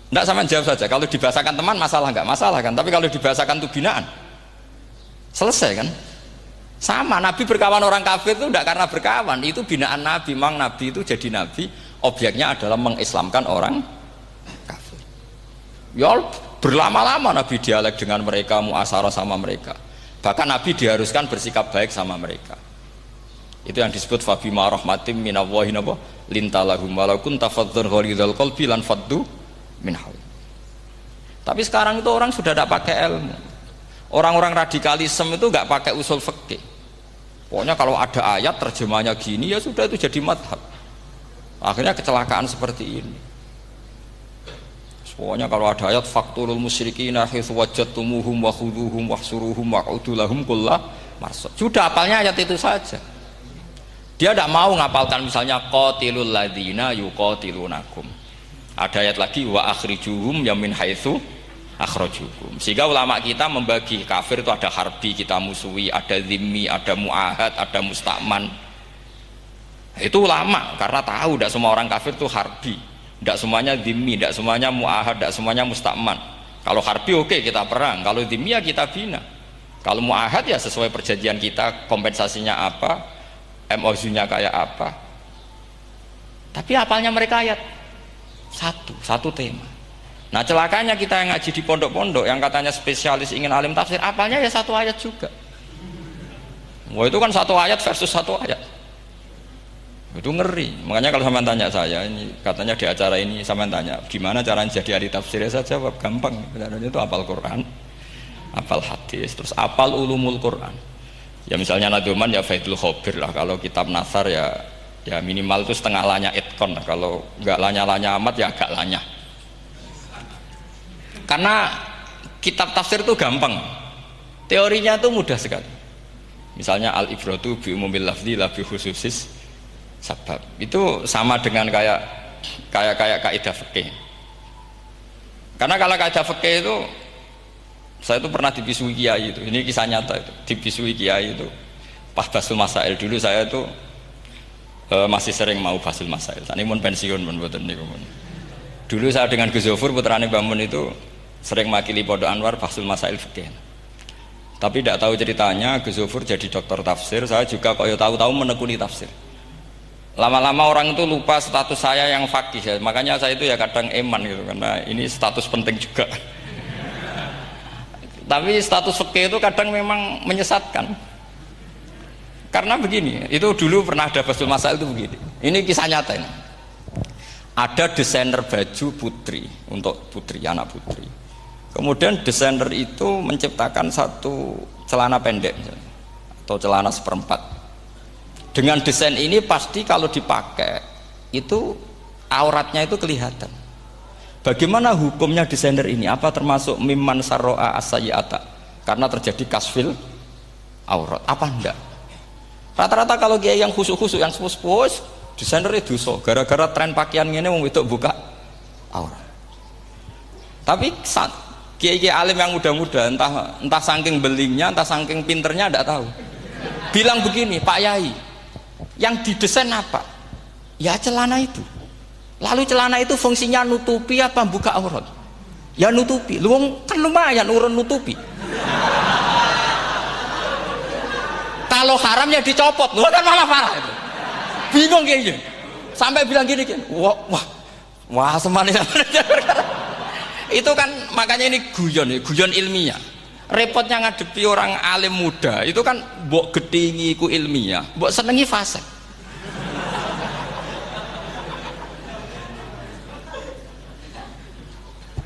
Enggak, sama jawab saja, kalau dibahasakan teman masalah enggak? Masalah kan, tapi kalau dibahasakan itu binaan selesai kan? Sama, Nabi berkawan orang kafir itu enggak karena berkawan, itu binaan Nabi. Memang Nabi itu jadi Nabi, objeknya adalah mengislamkan orang kafir. Ya berlama-lama Nabi dialek dengan mereka, muasyarah sama mereka. Bahkan Nabi diharuskan bersikap baik sama mereka. Itu yang disebut fabima rahmatim minallahi lintalahum walau kunta faddzan ghalidhal qalbi lan faddu min hawli. Tapi sekarang itu orang sudah tidak pakai ilmu. Orang-orang radikalisme itu nggak pakai usul fikih. Pokoknya kalau ada ayat terjemahnya gini ya sudah itu jadi madhab. Akhirnya kecelakaan seperti ini. Pokoknya kalau ada ayat faqtulul musyrikina haitsu wajadtumuhum wa khudhuhum wahsuruhum wa'udu lahum kulla marsad. Sudah hafalnya ayat itu saja. Dia tidak mau ngapalkan misalnya qatilul ladzina yuqatilunakum. Ada ayat lagi wa akhrijuhum ya min haitsu akhrajukum. Sehingga ulama kita membagi kafir itu ada harbi, kita musuhi, ada zimmi, ada muahad, ada musta'man. Itu ulama karena tahu tidak semua orang kafir itu harbi, tidak semuanya zimmi, tidak semuanya muahad, tidak semuanya musta'man. Kalau harbi oke, kita perang, kalau zimmi ya kita bina. Kalau muahad ya sesuai perjanjian kita, kompensasinya apa, MOU-nya kayak apa. Tapi apalnya mereka ayat satu tema. Nah celakanya kita yang ngaji di pondok-pondok yang katanya spesialis ingin alim tafsir, apalnya ya satu ayat juga. Wah itu kan satu ayat versus satu ayat, itu ngeri. Makanya kalau sampean tanya saya, ini katanya di acara ini sampean tanya gimana caranya jadi ahli tafsir, saya jawab gampang. Sebenarnya itu hafal Quran, hafal hadis, terus hafal ulumul Quran. Ya misalnya Nadoman ya Faidul Khobir lah, kalau kitab Nasar ya minimal itu setengah lanya itkon lah. Kalau nggak lanya-lanya amat ya agak lanya. Karena kitab tafsir itu gampang, teorinya itu mudah sekali. Misalnya al-ibratu bi umumil lafzi la bi khususis sabab. Itu sama dengan kayak kaidah fikih. Karena kalau kaidah fikih itu saya itu pernah dibisui kiai itu. Ini kisah nyata itu. Dibisui kiai itu pas basul masail dulu saya itu masih sering mau basul masail. Tadi mun pensiun mun mboten niku. Dulu saya dengan Gus Zofur putrane Mbah Mun itu sering makili Pondok Anwar basul masail fikih. Tapi tidak tahu ceritanya Gus Zofur jadi dokter tafsir, saya juga kok tahu-tahu menekuni tafsir. Lama-lama orang itu lupa status saya yang fakih ya. Makanya saya itu ya kadang eman gitu karena ini status penting juga. Tapi status fikih itu kadang memang menyesatkan. Karena begini, itu dulu pernah ada basul masail itu begini. Ini kisah nyata ini. Ada desainer baju putri untuk putri, anak putri. Kemudian desainer itu menciptakan satu celana pendek atau celana seperempat. Dengan desain ini pasti kalau dipakai itu auratnya itu kelihatan. Bagaimana hukumnya desainer ini? Apa termasuk mimman sarro'a as-sayyi'ata? Karena terjadi kasfil aurat. Apa enggak? Rata-rata kalau kiai yang khusuk-khusuk, yang sepuh-sepuh, desainer itu dosa. Gara-gara tren pakaian ini mau itu buka aurat. Tapi kiai-kiai alim yang muda-muda, entah saking belingnya, entah saking pinternya, tidak tahu. Bilang begini, Pak Yai, yang didesain apa? Ya celana itu. Lalu celana itu fungsinya nutupi apa buka aurat? Ya nutupi. Lu kan lumayan urun nutupi. Kalau haram ya dicopot, lu kan malah parah itu. Bingung kayaknya. Sampai bilang gini kan, wah semanis. Itu kan makanya ini guyon ilmiah. Repotnya ngadepi orang alim muda itu kan mbok gedhingi ku ilmiah, mbok senengi fasik.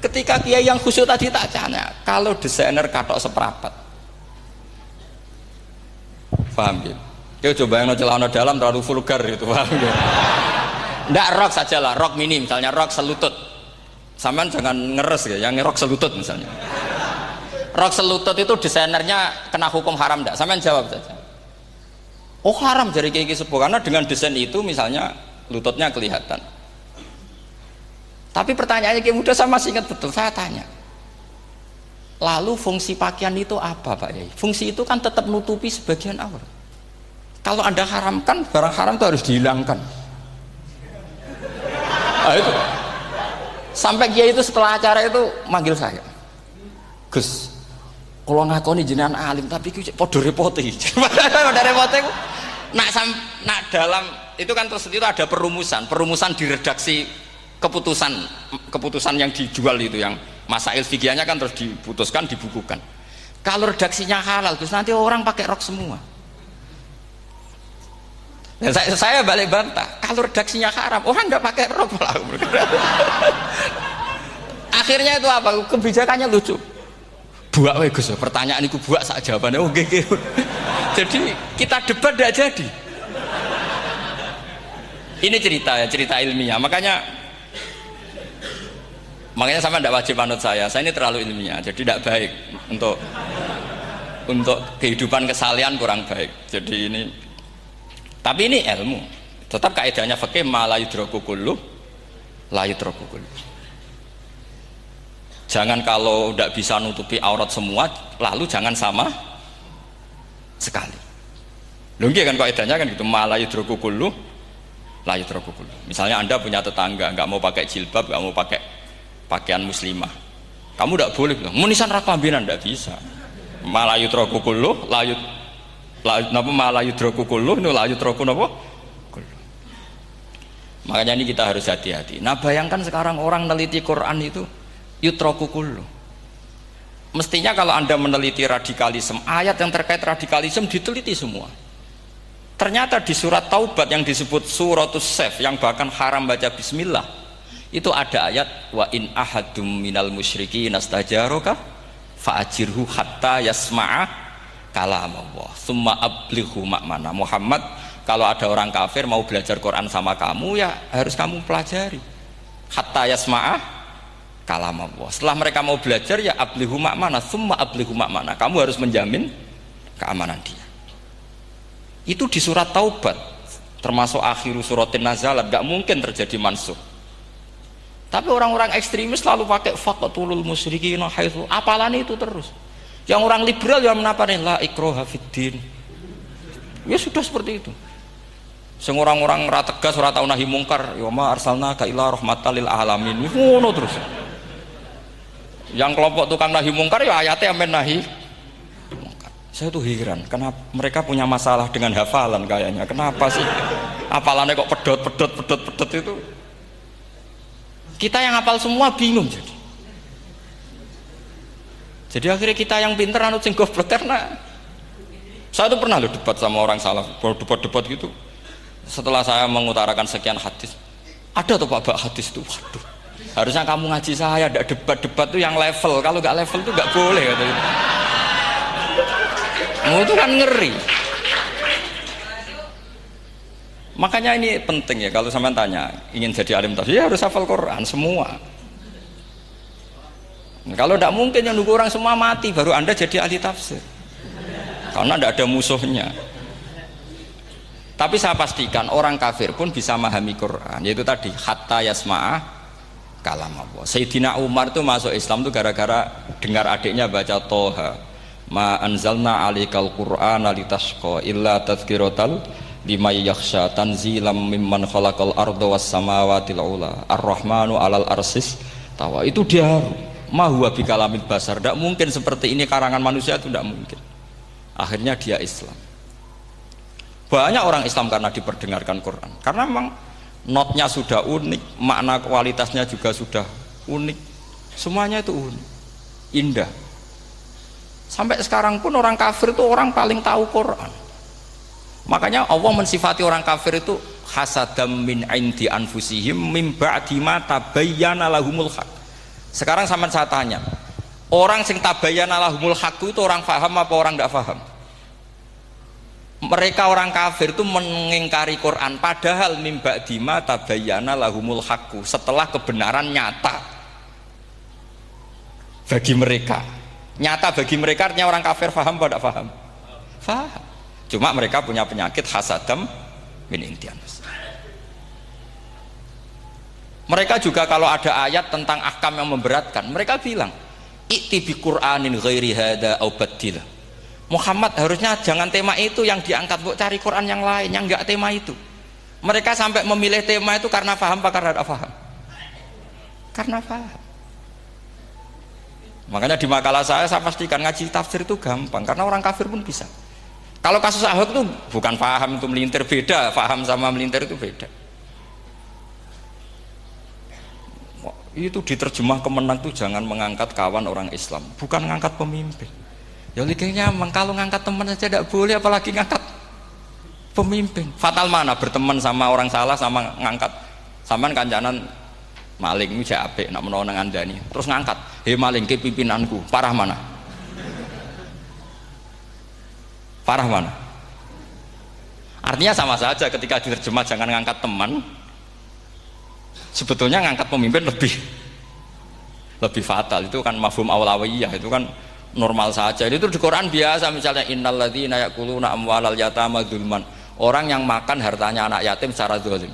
Ketika kiai yang khusyuk tadi tak tanya, kalau desainer katok seperapat, paham ya? Kau coba yang celana dalam terlalu vulgar itu, paham ya? Ndak rok saja lah, rok mini misalnya, rok selutut. Sampean jangan ngeres ya, yang rok selutut misalnya. Rok selutut itu desainernya kena hukum haram enggak? Sampean jawab saja. Oh haram dari kiai sepuh karena dengan desain itu misalnya lututnya kelihatan. Tapi pertanyaannya kiai muda saya masih ingat betul, saya tanya. Lalu fungsi pakaian itu apa Pak Yai? Fungsi itu kan tetap nutupi sebagian aurat. Kalau Anda haramkan, barang haram itu harus dihilangkan. Nah, itu. Sampai kiai itu setelah acara itu manggil saya. Gus, kalau ngakoni jenengan alim tapi podo repote. Podo repote nak dalam itu kan terus itu ada perumusan di redaksi keputusan yang dijual itu yang masail fikihnya kan terus diputuskan dibukukan. Kalau redaksinya halal terus nanti orang pakai rok semua. Dan saya balik bantah, kalau redaksinya haram orang nggak pakai rok lah. Akhirnya itu apa? Kebijakannya lucu. Buak we Gus, pertanyaan itu buak sak jawabannya oke. Jadi kita debat tidak jadi. Ini cerita ilmiah. Makanya sama tidak wajib manut saya ini terlalu ilmiah, jadi tidak baik untuk kehidupan kesalian kurang baik. Jadi ini, tapi ini ilmu. Tetap kaidahnya fikih ma la yudraku kullu la yutraku kullu. Jangan kalau tidak bisa nutupi aurat semua, lalu jangan sama sekali. Lho nggih kan kaidahnya kan gitu, ma la yutraku kullu la yutraku kullu. Misalnya Anda punya tetangga nggak mau pakai jilbab, nggak mau pakai pakaian muslimah. Kamu tidak boleh bilang, munisan raklambinan, tidak bisa. Ma la yutraku kullu napa ma la yutraku kullu la yutraku napa? Kullu. Makanya ini kita harus hati-hati. Nah, bayangkan sekarang orang neliti Quran itu yutraku kullu. Mestinya kalau Anda meneliti radikalisme, ayat yang terkait radikalisme diteliti semua. Ternyata di surat Taubat yang disebut suratus Saff, yang bahkan haram baca bismillah, itu ada ayat wa in ahadum minal musyrikin nastajaroka fa'ajirhu hatta yasma'a kalam Allah summa ablighu ma'mana. Muhammad, kalau ada orang kafir mau belajar Quran sama kamu, ya harus kamu pelajari hatta yasma'a kalam Allah. Setelah mereka mau belajar, ya ablighu ma'mana, summa ablighu ma'mana, kamu harus menjamin keamanan dia. Itu di surat Taubat, termasuk akhiru suratin nazalat, gak mungkin terjadi mansuh. Tapi orang-orang ekstremis selalu pakai faqatulul musyrikin haitsu, apalan itu terus. Yang orang liberal yang menapani la ikraha fiddin, ya sudah seperti itu. Sing orang-orang ora tegas, ora tau nahi mungkar, ya ma arsalnaka ila rahmatal lil alamin, ngono terus. Yang kelompok tukang nahi mungkar ya ayatnya amen nahi mungkar. Saya tuh heran, kenapa mereka punya masalah dengan hafalan kayaknya. Kenapa sih hafalannya kok pedot itu? Kita yang hafal semua bingung jadi. Jadi akhirnya kita yang pinter anut sing goblok, karena saya tuh pernah loh debat sama orang salaf, debat gitu. Setelah saya mengutarakan sekian hadis, ada tuh Pak hadis itu, waduh, harusnya kamu ngaji saya, ada debat tuh yang level, kalau nggak level tuh nggak boleh kata gitu. Itu kan ngeri. Makanya ini penting ya, kalau sampean tanya ingin jadi alim tafsir, ya harus hafal Quran semua. Nah, kalau tidak mungkin yang nunggu orang semua mati baru Anda jadi ahli tafsir, karena tidak ada musuhnya. Tapi saya pastikan orang kafir pun bisa memahami Quran, yaitu tadi hatta yasma'a kalam Allah. Sayyidina Umar itu masuk Islam tuh gara-gara dengar adiknya baca Toha, ma anzalna alikal Qur'ana litashqa illa tadhkiratal liman yakhsha tanzilam mimman khalaqal arda was samawati ula ar-rahmanu alal arsis tawa. Itu dia ma huwa bikalamil basar, tidak mungkin seperti ini karangan manusia, itu tidak mungkin. Akhirnya dia Islam. Banyak orang Islam karena diperdengarkan Quran, karena memang notnya sudah unik, makna kualitasnya juga sudah unik, semuanya itu unik, indah. Sampai sekarang pun orang kafir itu orang paling tahu Quran. Makanya Allah mensifati orang kafir itu hasadam min indi anfusihim mim ba'di ma tabayyana lahumul haq. Sekarang sama saya tanya, orang sing tabayyana lahumul haq itu orang paham apa orang tidak paham? Mereka orang kafir itu mengingkari Quran, padahal mim ba'di ma tabayyana lahumul haq, setelah kebenaran nyata bagi mereka. Nyata bagi mereka artinya orang kafir paham apa tidak paham? Paham. Cuma mereka punya penyakit hasadam min intianus. Mereka juga kalau ada ayat tentang ahkam yang memberatkan, mereka bilang i'ti bi Qur'anin ghairi hada au badil. Muhammad harusnya jangan tema itu yang diangkat, bu cari Quran yang lain yang enggak tema itu. Mereka sampai memilih tema itu karena paham apa karena tidak paham? Karena paham. Makanya di makalah saya pastikan ngaji tafsir itu gampang, karena orang kafir pun bisa. Kalau kasus Ahok itu bukan paham itu melintir, beda, paham sama melintir itu beda. Itu diterjemah kemenang itu jangan mengangkat kawan orang Islam, bukan mengangkat pemimpin. Ya likanya kalau ngangkat teman saja tidak boleh, apalagi ngangkat pemimpin. Fatal mana berteman sama orang salah sama ngangkat. Saman kancanan maling ini apik nak menawa nang andani. Terus ngangkat, "Hei maling ke pimpinanku." Parah mana? Parah mana? Artinya sama saja ketika diterjemah jangan ngangkat teman. Sebetulnya ngangkat pemimpin lebih fatal. Itu kan mafhum awlawiyah, itu kan normal saja. Itu di Quran biasa, misalnya innalladzina ya'kuluna amwalal yatama dzulman, orang yang makan hartanya anak yatim secara zalim.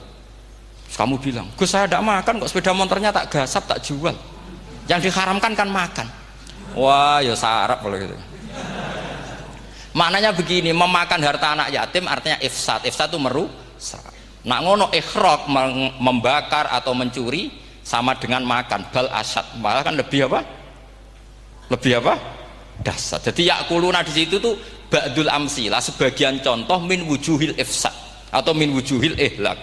Terus kamu bilang, Gus saya tidak makan kok, sepeda motornya tak gasap, tak jual. Yang diharamkan kan makan. Wah ya sarap kalau gitu. Maknanya begini, memakan harta anak yatim artinya ifsad. Ifsad itu merusak. Nak ngono ikhraq, membakar atau mencuri sama dengan makan. Bal asad, malah kan lebih apa? Lebih apa? Dasar. Jadi yakuluna di situ tuh ba'dul amsilah, sebagian contoh min wujuhil ifsad atau min wujuhil ihlak.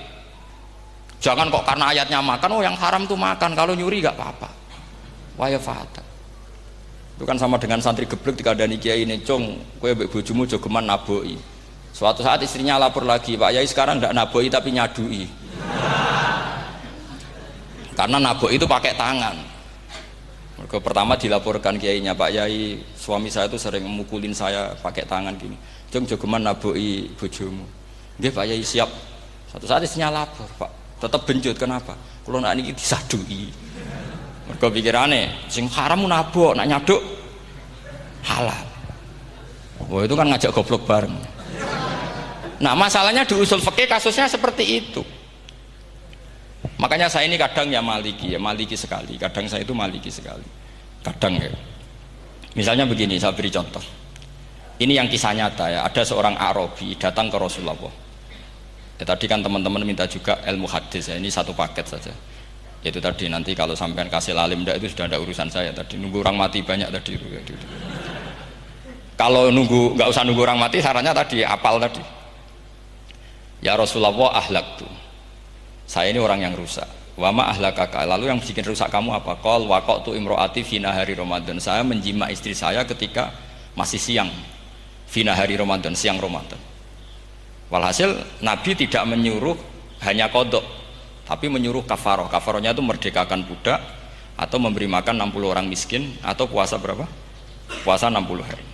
Jangan kok karena ayatnya makan, oh yang haram tuh makan, kalau nyuri gak apa-apa. Waya fata. Itu kan sama dengan santri geblek dikandani kiai ini, "Cung, kowe mbek bojomu jogeman naboi." Suatu saat istrinya lapor lagi, "Pak Yai sekarang ndak naboi tapi nyadui." Karena naboi itu pakai tangan. Mereka pertama dilaporkan kiainya, "Pak Yai, suami saya itu sering memukulin saya pakai tangan gini. Cung jogeman naboi bojomu." "Nggih Pak Yai, siap." Suatu saat istrinya lapor, "Pak, tetap benjut, kenapa? Kulo nak niki disadui." Mereka pikirannya, sing haram nabok, nak nyaduk halal. Wah itu kan ngajak goblok bareng. Nah masalahnya di usul fikih kasusnya seperti itu. Makanya saya ini kadang ya maliki sekali. Kadang saya itu maliki sekali. Kadang ya. Misalnya begini, saya beri contoh. Ini yang kisah nyata ya. Ada seorang Arabi datang ke Rasulullah. Ya, tadi kan teman-teman minta juga ilmu hadis ya. Ini satu paket saja. Itu tadi nanti kalau sampean kasih lalim ndak itu sudah ada urusan saya tadi, nunggu orang mati banyak tadi itu. Kalau nunggu nggak usah nunggu orang mati, sarannya tadi apal tadi. Ya Rasulullah ahlak tuh. Saya ini orang yang rusak. Wama ahlakaka. Lalu yang bikin rusak kamu apa? Qol waqatu imroati fina hari Ramadan. Saya menjima istri saya ketika masih siang. Fina hari Ramadan, siang Ramadan. Walhasil Nabi tidak menyuruh hanya kodok, tapi menyuruh kafaroh. Kafarohnya itu merdekakan budak atau memberi makan 60 orang miskin atau puasa berapa? Puasa 60 hari.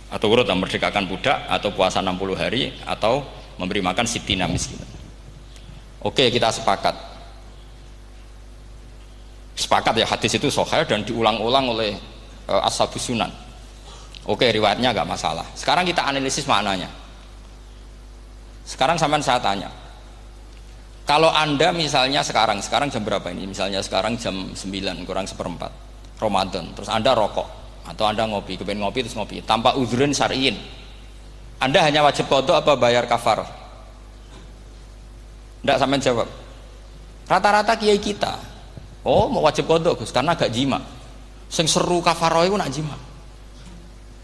Atau urut merdekakan budak atau puasa 60 hari atau memberi makan sittina miskin. Oke, kita sepakat. Sepakat ya, hadis itu sahih dan diulang-ulang oleh ashabus sunan. Oke, riwayatnya agak masalah. Sekarang kita analisis maknanya. Sekarang sampean saya tanya, kalau anda misalnya sekarang jam berapa ini? Misalnya sekarang jam 9 kurang seperempat Ramadan, terus anda rokok atau anda ngopi, kepengen ngopi terus ngopi tanpa udhrin syar'iin, anda hanya wajib qadha apa bayar kafarah? Ndak sampean jawab. Rata-rata kiai kita, oh mau wajib qadha Gus karena gak jima. Sing seru kafarah itu nak jima.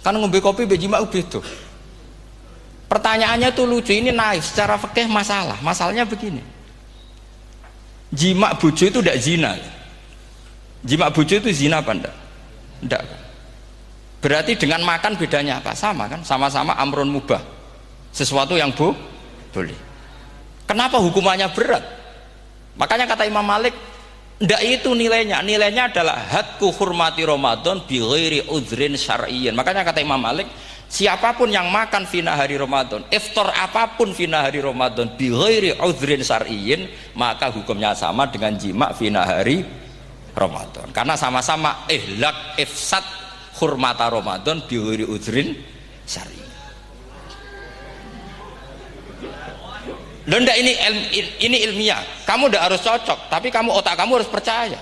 Kan ngombe kopi be jima beda. Pertanyaannya tuh lucu, ini naif secara fikih masalah. Masalahnya begini. Jima bojo itu tidak zina. Jima bojo itu zina apa enggak? Enggak. Berarti dengan makan bedanya apa? Sama kan? Sama-sama amrun mubah. Sesuatu yang boleh. Kenapa hukumannya berat? Makanya kata Imam Malik, enggak itu nilainya. Nilainya adalah hadku hurmati Ramadan bi ghairi udhrin syar'iyyin. Makanya kata Imam Malik, siapapun yang makan fina hari Ramadan, iftar apapun fina hari Ramadan bi ghairi udhrin syar'iyyin, maka hukumnya sama dengan jima fina hari Ramadan. Karena sama-sama ihlak ifsad hurmata Ramadan bi ghairi udhrin syar'iyyin. Loh enggak, ini ilmiah. Kamu enggak harus cocok, tapi otak kamu harus percaya.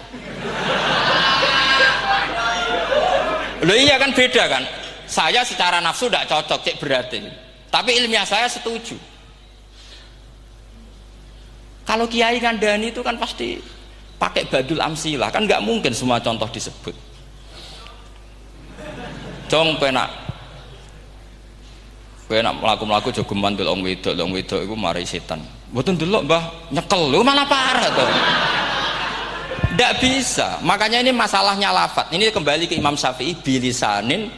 Loh iya kan beda kan? Saya secara nafsu tidak cocok, cek berarti. Tapi ilmiah saya setuju. Kalau kiai ngandani itu kan pasti pakai badul amsilah, kan nggak mungkin semua contoh disebut. Jong penak melaku jogeman delok wedok itu mari setan. Mboten delok Mbah, nyekel lho malah parah tuh. Nggak bisa. Makanya ini masalahnya lafadz. Ini kembali ke Imam Syafi'i, bilisanin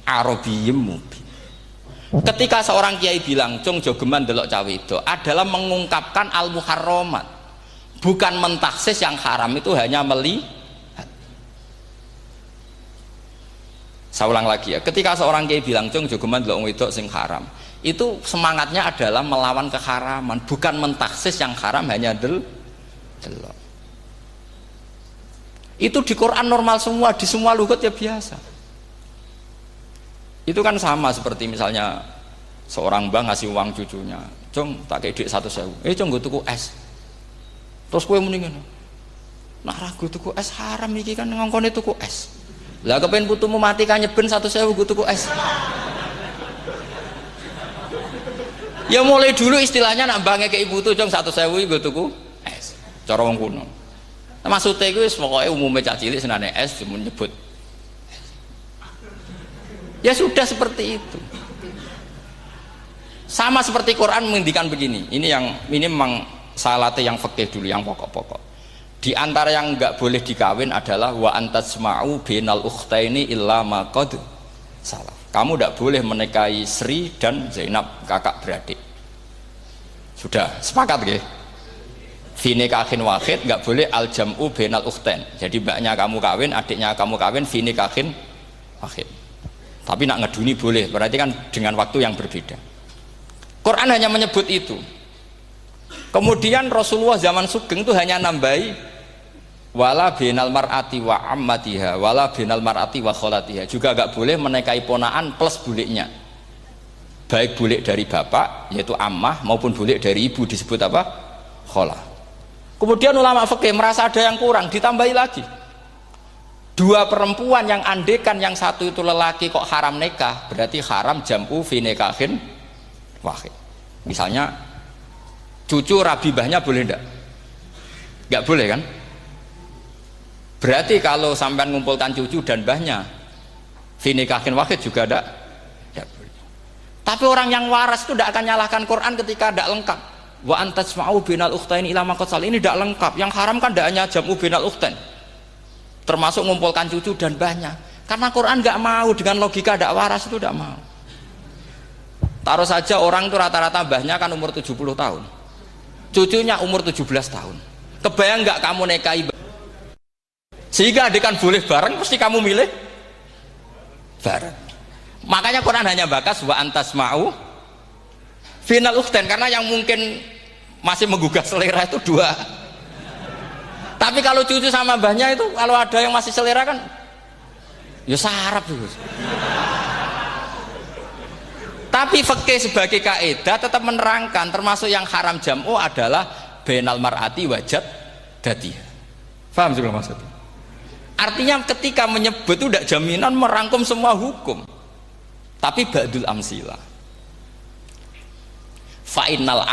Arabiyyim mubin. Ketika seorang kiai bilang cung jogeman delok cawe itu adalah mengungkapkan al-muharramat, bukan mentaksis yang haram itu hanya melihat. Saya ulang lagi ya, ketika seorang kiai bilang cung jogeman delok wedok sing haram, itu semangatnya adalah melawan keharaman, bukan mentaksis yang haram hanya delok. Itu di Quran normal semua, di semua lugat ya biasa. Itu kan sama seperti misalnya seorang mbah ngasih uang cucunya, cung tak kayak duit 100.000, cung gue tuku es. Terus kowe muni ngono. Nak ragu tuku es haram iki kan ngongkone tuku es. Lah kepen putumu mati kan nyeben 100.000 nggo tuku es. Ya mulai dulu istilahnya nak bange ke ibu tuh jong 100.000 nggo tuku es. Cara wong kuno. Nah, maksudnya iku wis pokoke umume cah cilik senane es cuma nyebut. Ya sudah seperti itu. Sama seperti Quran menghentikan begini. Ini memang salate yang fikih dulu yang pokok-pokok. Di antara yang enggak boleh dikawin adalah wa antasma'u bainal ukhtaini illa ma qad salaf. Kamu enggak boleh menikahi Sri dan Zainab, kakak beradik. Sudah sepakat nggih? Fi nikahin wahid enggak boleh al jam'u bainal ukhtain. Jadi mbaknya kamu kawin, adiknya kamu kawin fi nikahin wahid. Tapi nak ngeduni boleh, berarti kan dengan waktu yang berbeda. Quran hanya menyebut itu. Kemudian Rasulullah zaman Sugeng itu hanya nambahi wala binal mar'ati wa ammatiha wala binal mar'ati wa kholatiha, juga agak boleh menikahi ponaan plus buliknya, baik bulik dari bapak yaitu ammah maupun bulik dari ibu disebut apa? Kholah. Kemudian ulama fikih merasa ada yang kurang, ditambahi lagi 2 perempuan yang andekan yang satu itu lelaki kok haram nikah, berarti haram jam'u fi nikahin wahid. Misalnya cucu rabibahnya boleh enggak? Enggak boleh kan? Berarti kalau sampai mengumpulkan cucu dan mbahnya fi nikahin wahid juga enggak boleh. Tapi orang yang waras itu tidak akan nyalahkan Quran ketika tidak lengkap. Wa antasma'u bainal ukhtain ila ma qad sal, ini tidak lengkap. Yang haram kan tidak hanya jam'u bainal ukhtain, termasuk mengumpulkan cucu dan mbahnya. Karena Quran nggak mau dengan logika tidak waras itu, tidak mau. Taruh saja orang itu rata-rata mbahnya kan umur 70 tahun, cucunya umur 17 tahun. Kebayang nggak kamu nikahi sehingga adekan boleh bareng, pasti kamu milih bareng. Makanya Quran hanya bakas wa antasma'u final ukhtain, karena yang mungkin masih menggugah selera itu 2. Tapi kalau cucu sama mbahnya itu, kalau ada yang masih selera kan ya sarap itu. Tapi fikih sebagai kaidah tetap menerangkan termasuk yang haram jam'u adalah bainal mar'ati wajad dadiha. Paham juga maksudnya? Artinya ketika menyebut itu tidak jaminan merangkum semua hukum, tapi ba'dul amsilah. Fa'innal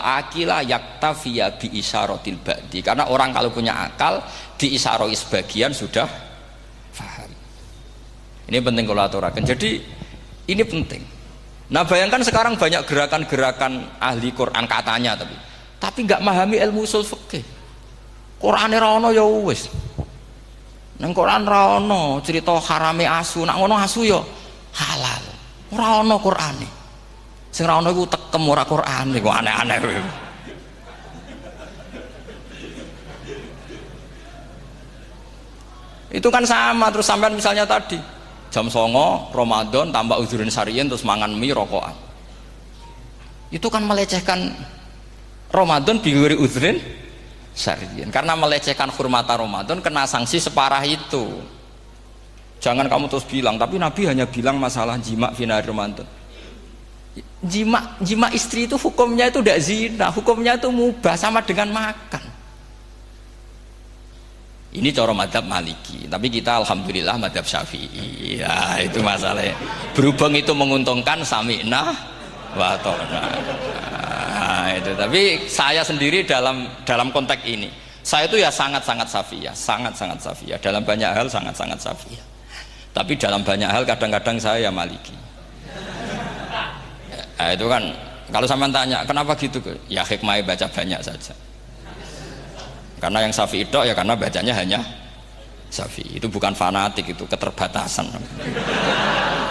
akila yaktafiya bi isyaratil ba'di, karena orang kalau punya akal diisyaroi sebagian sudah paham. Ini penting kalau aturakan. Jadi ini penting. Nah bayangkan sekarang banyak gerakan-gerakan ahli Quran katanya, tapi nggak memahami ilmu usul fikih. Qur'ane ra ono ya wis. Nang Quran ra ono cerita harame asu, nak ngono asu ya halal. Ora ono Qur'ane. Sing ra ono iku tekem ora Qur'an, iku aneh-aneh kowe. Itu kan sama. Terus sampean misalnya tadi jam 09.00 Ramadan tambah uzurin syariyin terus mangan mie rokokan, itu kan melecehkan Ramadan biguri uzurin syariyin, karena melecehkan hurmata Ramadan kena sanksi separah itu. Jangan kamu terus bilang tapi Nabi hanya bilang masalah jima finari Ramadan. Jima istri itu hukumnya itu tidak zina, hukumnya itu mubah, sama dengan makan. Ini cara madhab Maliki, tapi kita alhamdulillah madhab Syafi'i. Ya itu masalahnya. Berhubung itu menguntungkan sami'na wa ta'na. Nah, itu. Tapi saya sendiri dalam konteks ini, saya itu ya sangat-sangat Syafi'iyah, sangat-sangat Syafi'iyah. Dalam banyak hal sangat-sangat Syafi'iyah. Tapi dalam banyak hal kadang-kadang saya ya Maliki. Nah, itu kan kalau sampean tanya kenapa gitu, ya hikmahnya baca banyak saja. Karena yang Syafi'i itu ya karena bacanya hanya Syafi'i, itu bukan fanatik, itu keterbatasan.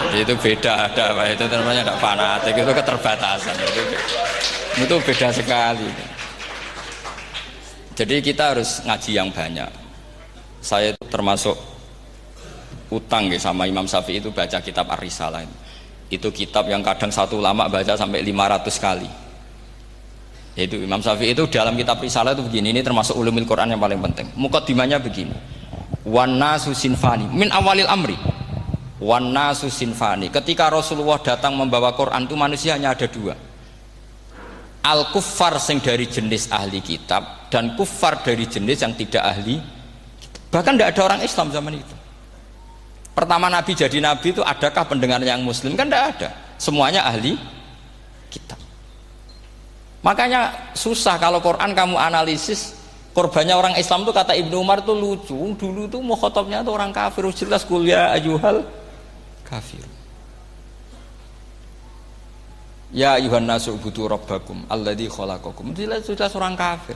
Jadi itu beda, ada apa itu namanya, tidak fanatik, itu keterbatasan. Itu beda sekali. Jadi kita harus ngaji yang banyak. Saya itu termasuk utang ya sama Imam Syafi'i itu baca kitab Ar-Risalah. Itu kitab yang kadang satu ulama baca sampai 500 kali. Yaitu Imam Syafi'i itu dalam kitab Risalah itu begini, ini termasuk ulumul Quran yang paling penting. Muqaddimahnya begini. Wan nasu sinfani min awalil amri. Wan nasu sinfani. Ketika Rasulullah datang membawa Quran itu manusia hanya ada 2. al-kuffar sing dari jenis ahli kitab dan kuffar dari jenis yang tidak ahli. Bahkan tidak ada orang Islam zaman itu. Pertama Nabi jadi Nabi itu adakah pendengar yang Muslim? Kan tidak ada. Semuanya ahli kitab. Makanya susah kalau Quran kamu analisis korbannya orang Islam tuh, kata Ibnu Umar tuh lucu. Dulu tuh mukhatabnya tuh orang kafir, jelas kuliah ayyuhal kafir. Ya ayuhan nasu ubudu rabbakum alladzi khalaqakum. Jelas orang kafir.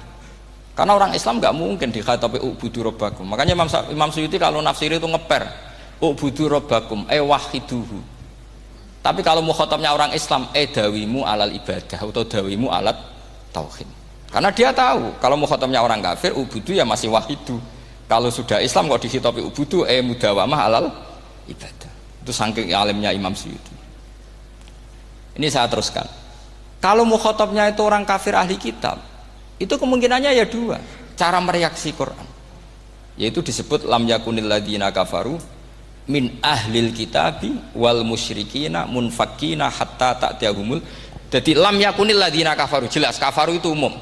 Karena orang Islam nggak mungkin dikhatabi ubudu rabbakum. Makanya Imam Suyuti kalau nafsir itu ngeper ubudu rabbakum wahiduhu. Tapi kalau mukhatabnya orang Islam dawimu alal ibadah atau dawimu alat tauhid. Karena dia tahu kalau mukhatabnya orang kafir ubudu ya masih wahidu. Kalau sudah Islam kok dikhitabi ubudu mudawamah alal ibadah. Itu saking alimnya Imam Suyuti. Ini saya teruskan. Kalau mukhatabnya itu orang kafir ahli kitab, itu kemungkinannya ya dua cara mereaksi Quran, yaitu disebut lam yakunil ladzina kafaru min ahlil kitabi wal musyrikina munfakkina hatta ta'tiyahumul. Jadi lam yakunil ladzina kafaru, jelas kafaru itu umum.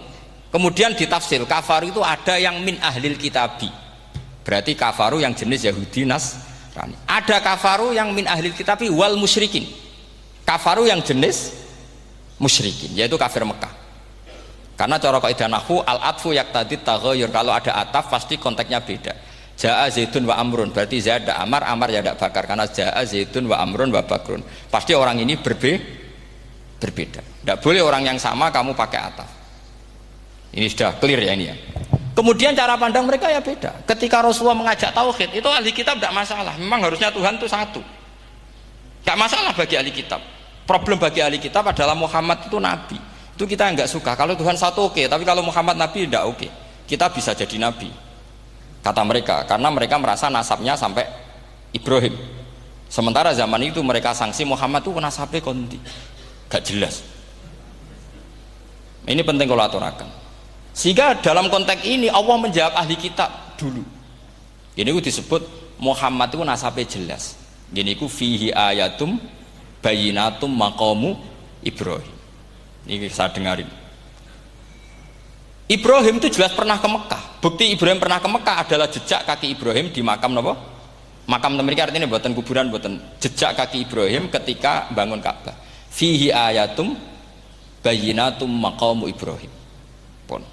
Kemudian ditafsir kafaru itu ada yang min ahlil kitabi, berarti kafaru yang jenis Yahudi Nasrani. Ada kafaru yang min ahlil kitabi wal musyrikin, kafaru yang jenis musyrikin, yaitu kafir Mekah. Karena cara kaidah nahwu al-atfu yaqtadi taghayyur, kalau ada ataf pasti konteksnya beda. Jaa Zaidun wa Amrun, berarti Zaid ada Amar, Amar ya ada Bakar. Karena Jaa Zaidun wa Amrun wa Bakrun, pasti orang ini berbeda. Tidak boleh orang yang sama kamu pakai ataf. Ini sudah clear ya ini ya. Kemudian cara pandang mereka ya beda. Ketika Rasulullah mengajak tauhid, itu ahli kitab tidak masalah. Memang harusnya Tuhan itu satu, tidak masalah bagi ahli kitab. Problem bagi ahli kitab adalah Muhammad itu nabi. Itu kita nggak suka. Kalau Tuhan satu oke, tapi kalau Muhammad nabi tidak oke. Kita bisa jadi nabi, kata mereka, karena mereka merasa nasabnya sampai Ibrahim. Sementara zaman itu mereka sanksi Muhammad itu nasabnya konti, gak jelas. Ini penting kalau aturakan. Sehingga dalam konteks ini Allah menjawab ahli kitab dulu. Ini itu disebut Muhammad itu nasabnya jelas. Ini itu fihi ayatum bayinatum maqamu Ibrahim. Ini saya dengarin. Ibrahim itu jelas pernah ke Mekah. Bukti Ibrahim pernah ke Mekah adalah jejak kaki Ibrahim di makam apa? Makam mereka, artinya buatan kuburan, buatan jejak kaki Ibrahim ketika bangun Ka'bah. Fihi ayatum bayinatum maqamu Ibrahim. Pun.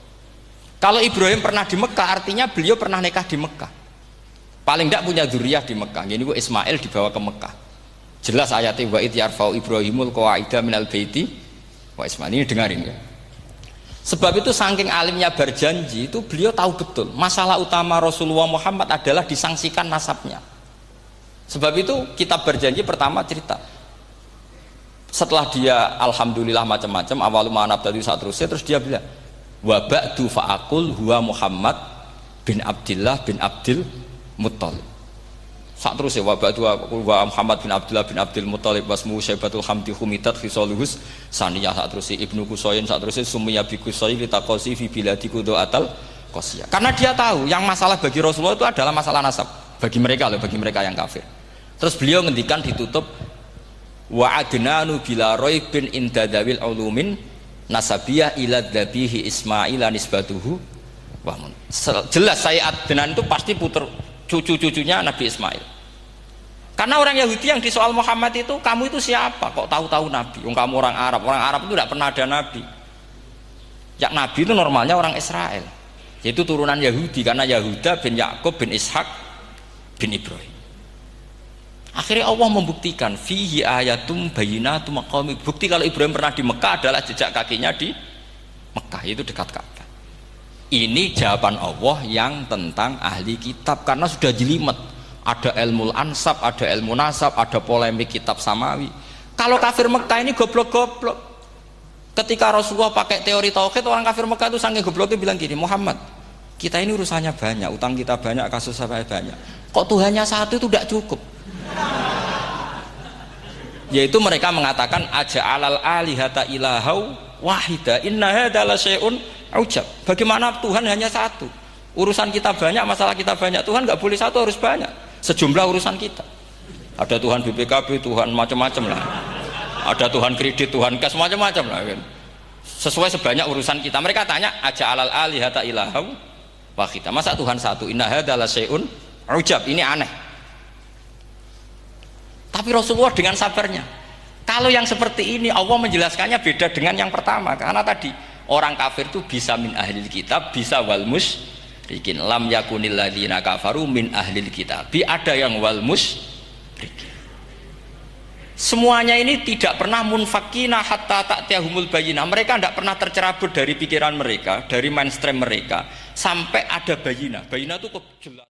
Kalau Ibrahim pernah di Mekah, artinya beliau pernah nikah di Mekah. Paling tidak punya dzurriyyah di Mekah. Ini Ismail dibawa ke Mekah. Jelas ayatnya wa id yarfa'u Ibrahimul qawaida minal baiti wa Ismail. Ini dengarin ya. Sebab itu saking alimnya berjanji itu beliau tahu betul masalah utama Rasulullah Muhammad adalah disangsikan nasabnya. Sebab itu kitab berjanji pertama cerita setelah dia alhamdulillah macam-macam awalu ma'anab tadi saat terus dia bilang wa ba'du fa'akul huwa Muhammad bin Abdillah bin Abdil Muttalib. Saat terus ya wa ba'du wa Muhammad bin Abdullah bin Abdul Muttalib wasmu syaibatul hamdi humitat khisaluhus saniyah. Saat terus Ibnu Qusayn, saat terus sumiyya bi Qusay li taqasi fi biladi qudu'atal qasiyah. Karena dia tahu yang masalah bagi Rasulullah itu adalah masalah nasab bagi mereka loh, bagi mereka yang kafir. Terus beliau ngendikan ditutup wa adnanu bila raibin indadawil ulumin nasabiyah ila dzabihi Ismail nisbatuhu wa mun. Jelas saya Adnan itu pasti puter cucu-cucunya Nabi Ismail. Karena orang Yahudi yang disoal Muhammad itu, kamu itu siapa? Kok tahu-tahu Nabi? Kamu orang Arab. Orang Arab itu tidak pernah ada Nabi. Yang Nabi itu normalnya orang Israel, yaitu turunan Yahudi, karena Yahuda bin Yakub bin Ishak bin Ibrahim. Akhirnya Allah membuktikan fihi ayatum bayinatum maqami. Bukti kalau Ibrahim pernah di Mekah adalah jejak kakinya di Mekah, itu dekat Ka'bah. Ini jawaban Allah yang tentang ahli kitab, karena sudah jelimet. Ada ilmu ansab, ada ilmu nasab, ada polemik kitab samawi. Kalau kafir Mekah ini goblok-goblok. Ketika Rasulullah pakai teori tauhid, orang kafir Mekah itu saking gobloknya bilang gini, Muhammad, kita ini urusannya banyak, utang kita banyak, kasus saya banyak. Kok Tuhannya satu itu tidak cukup? Yaitu mereka mengatakan aja'alal alihata ilahau wahida inna hadza la syai'un ujab. Bagaimana Tuhan hanya satu? Urusan kita banyak, masalah kita banyak. Tuhan nggak boleh satu, harus banyak. Sejumlah urusan kita. Ada Tuhan BPKB, Tuhan macam-macam lah. Ada Tuhan kredit, Tuhan kas macam-macam lah kan. sesuai sebanyak urusan kita. Mereka tanya aja alal alihata ilahau wahida, masa Tuhan satu, inna hadza la syai'un ujab, ini aneh. Tapi Rasulullah dengan sabarnya, kalau yang seperti ini Allah menjelaskannya beda dengan yang pertama, karena tadi orang kafir itu bisa min ahlil kitab, bisa wal musyrikin. Lam yakunil ladzina kafaru min ahlil kitab, ada yang wal musyrikin. Semuanya ini tidak pernah munfakina hatta ta'tiyahumul bayyinah. Mereka tidak pernah tercerabut dari pikiran mereka, dari mainstream mereka, sampai ada bayinah. Bayinah itu jelas.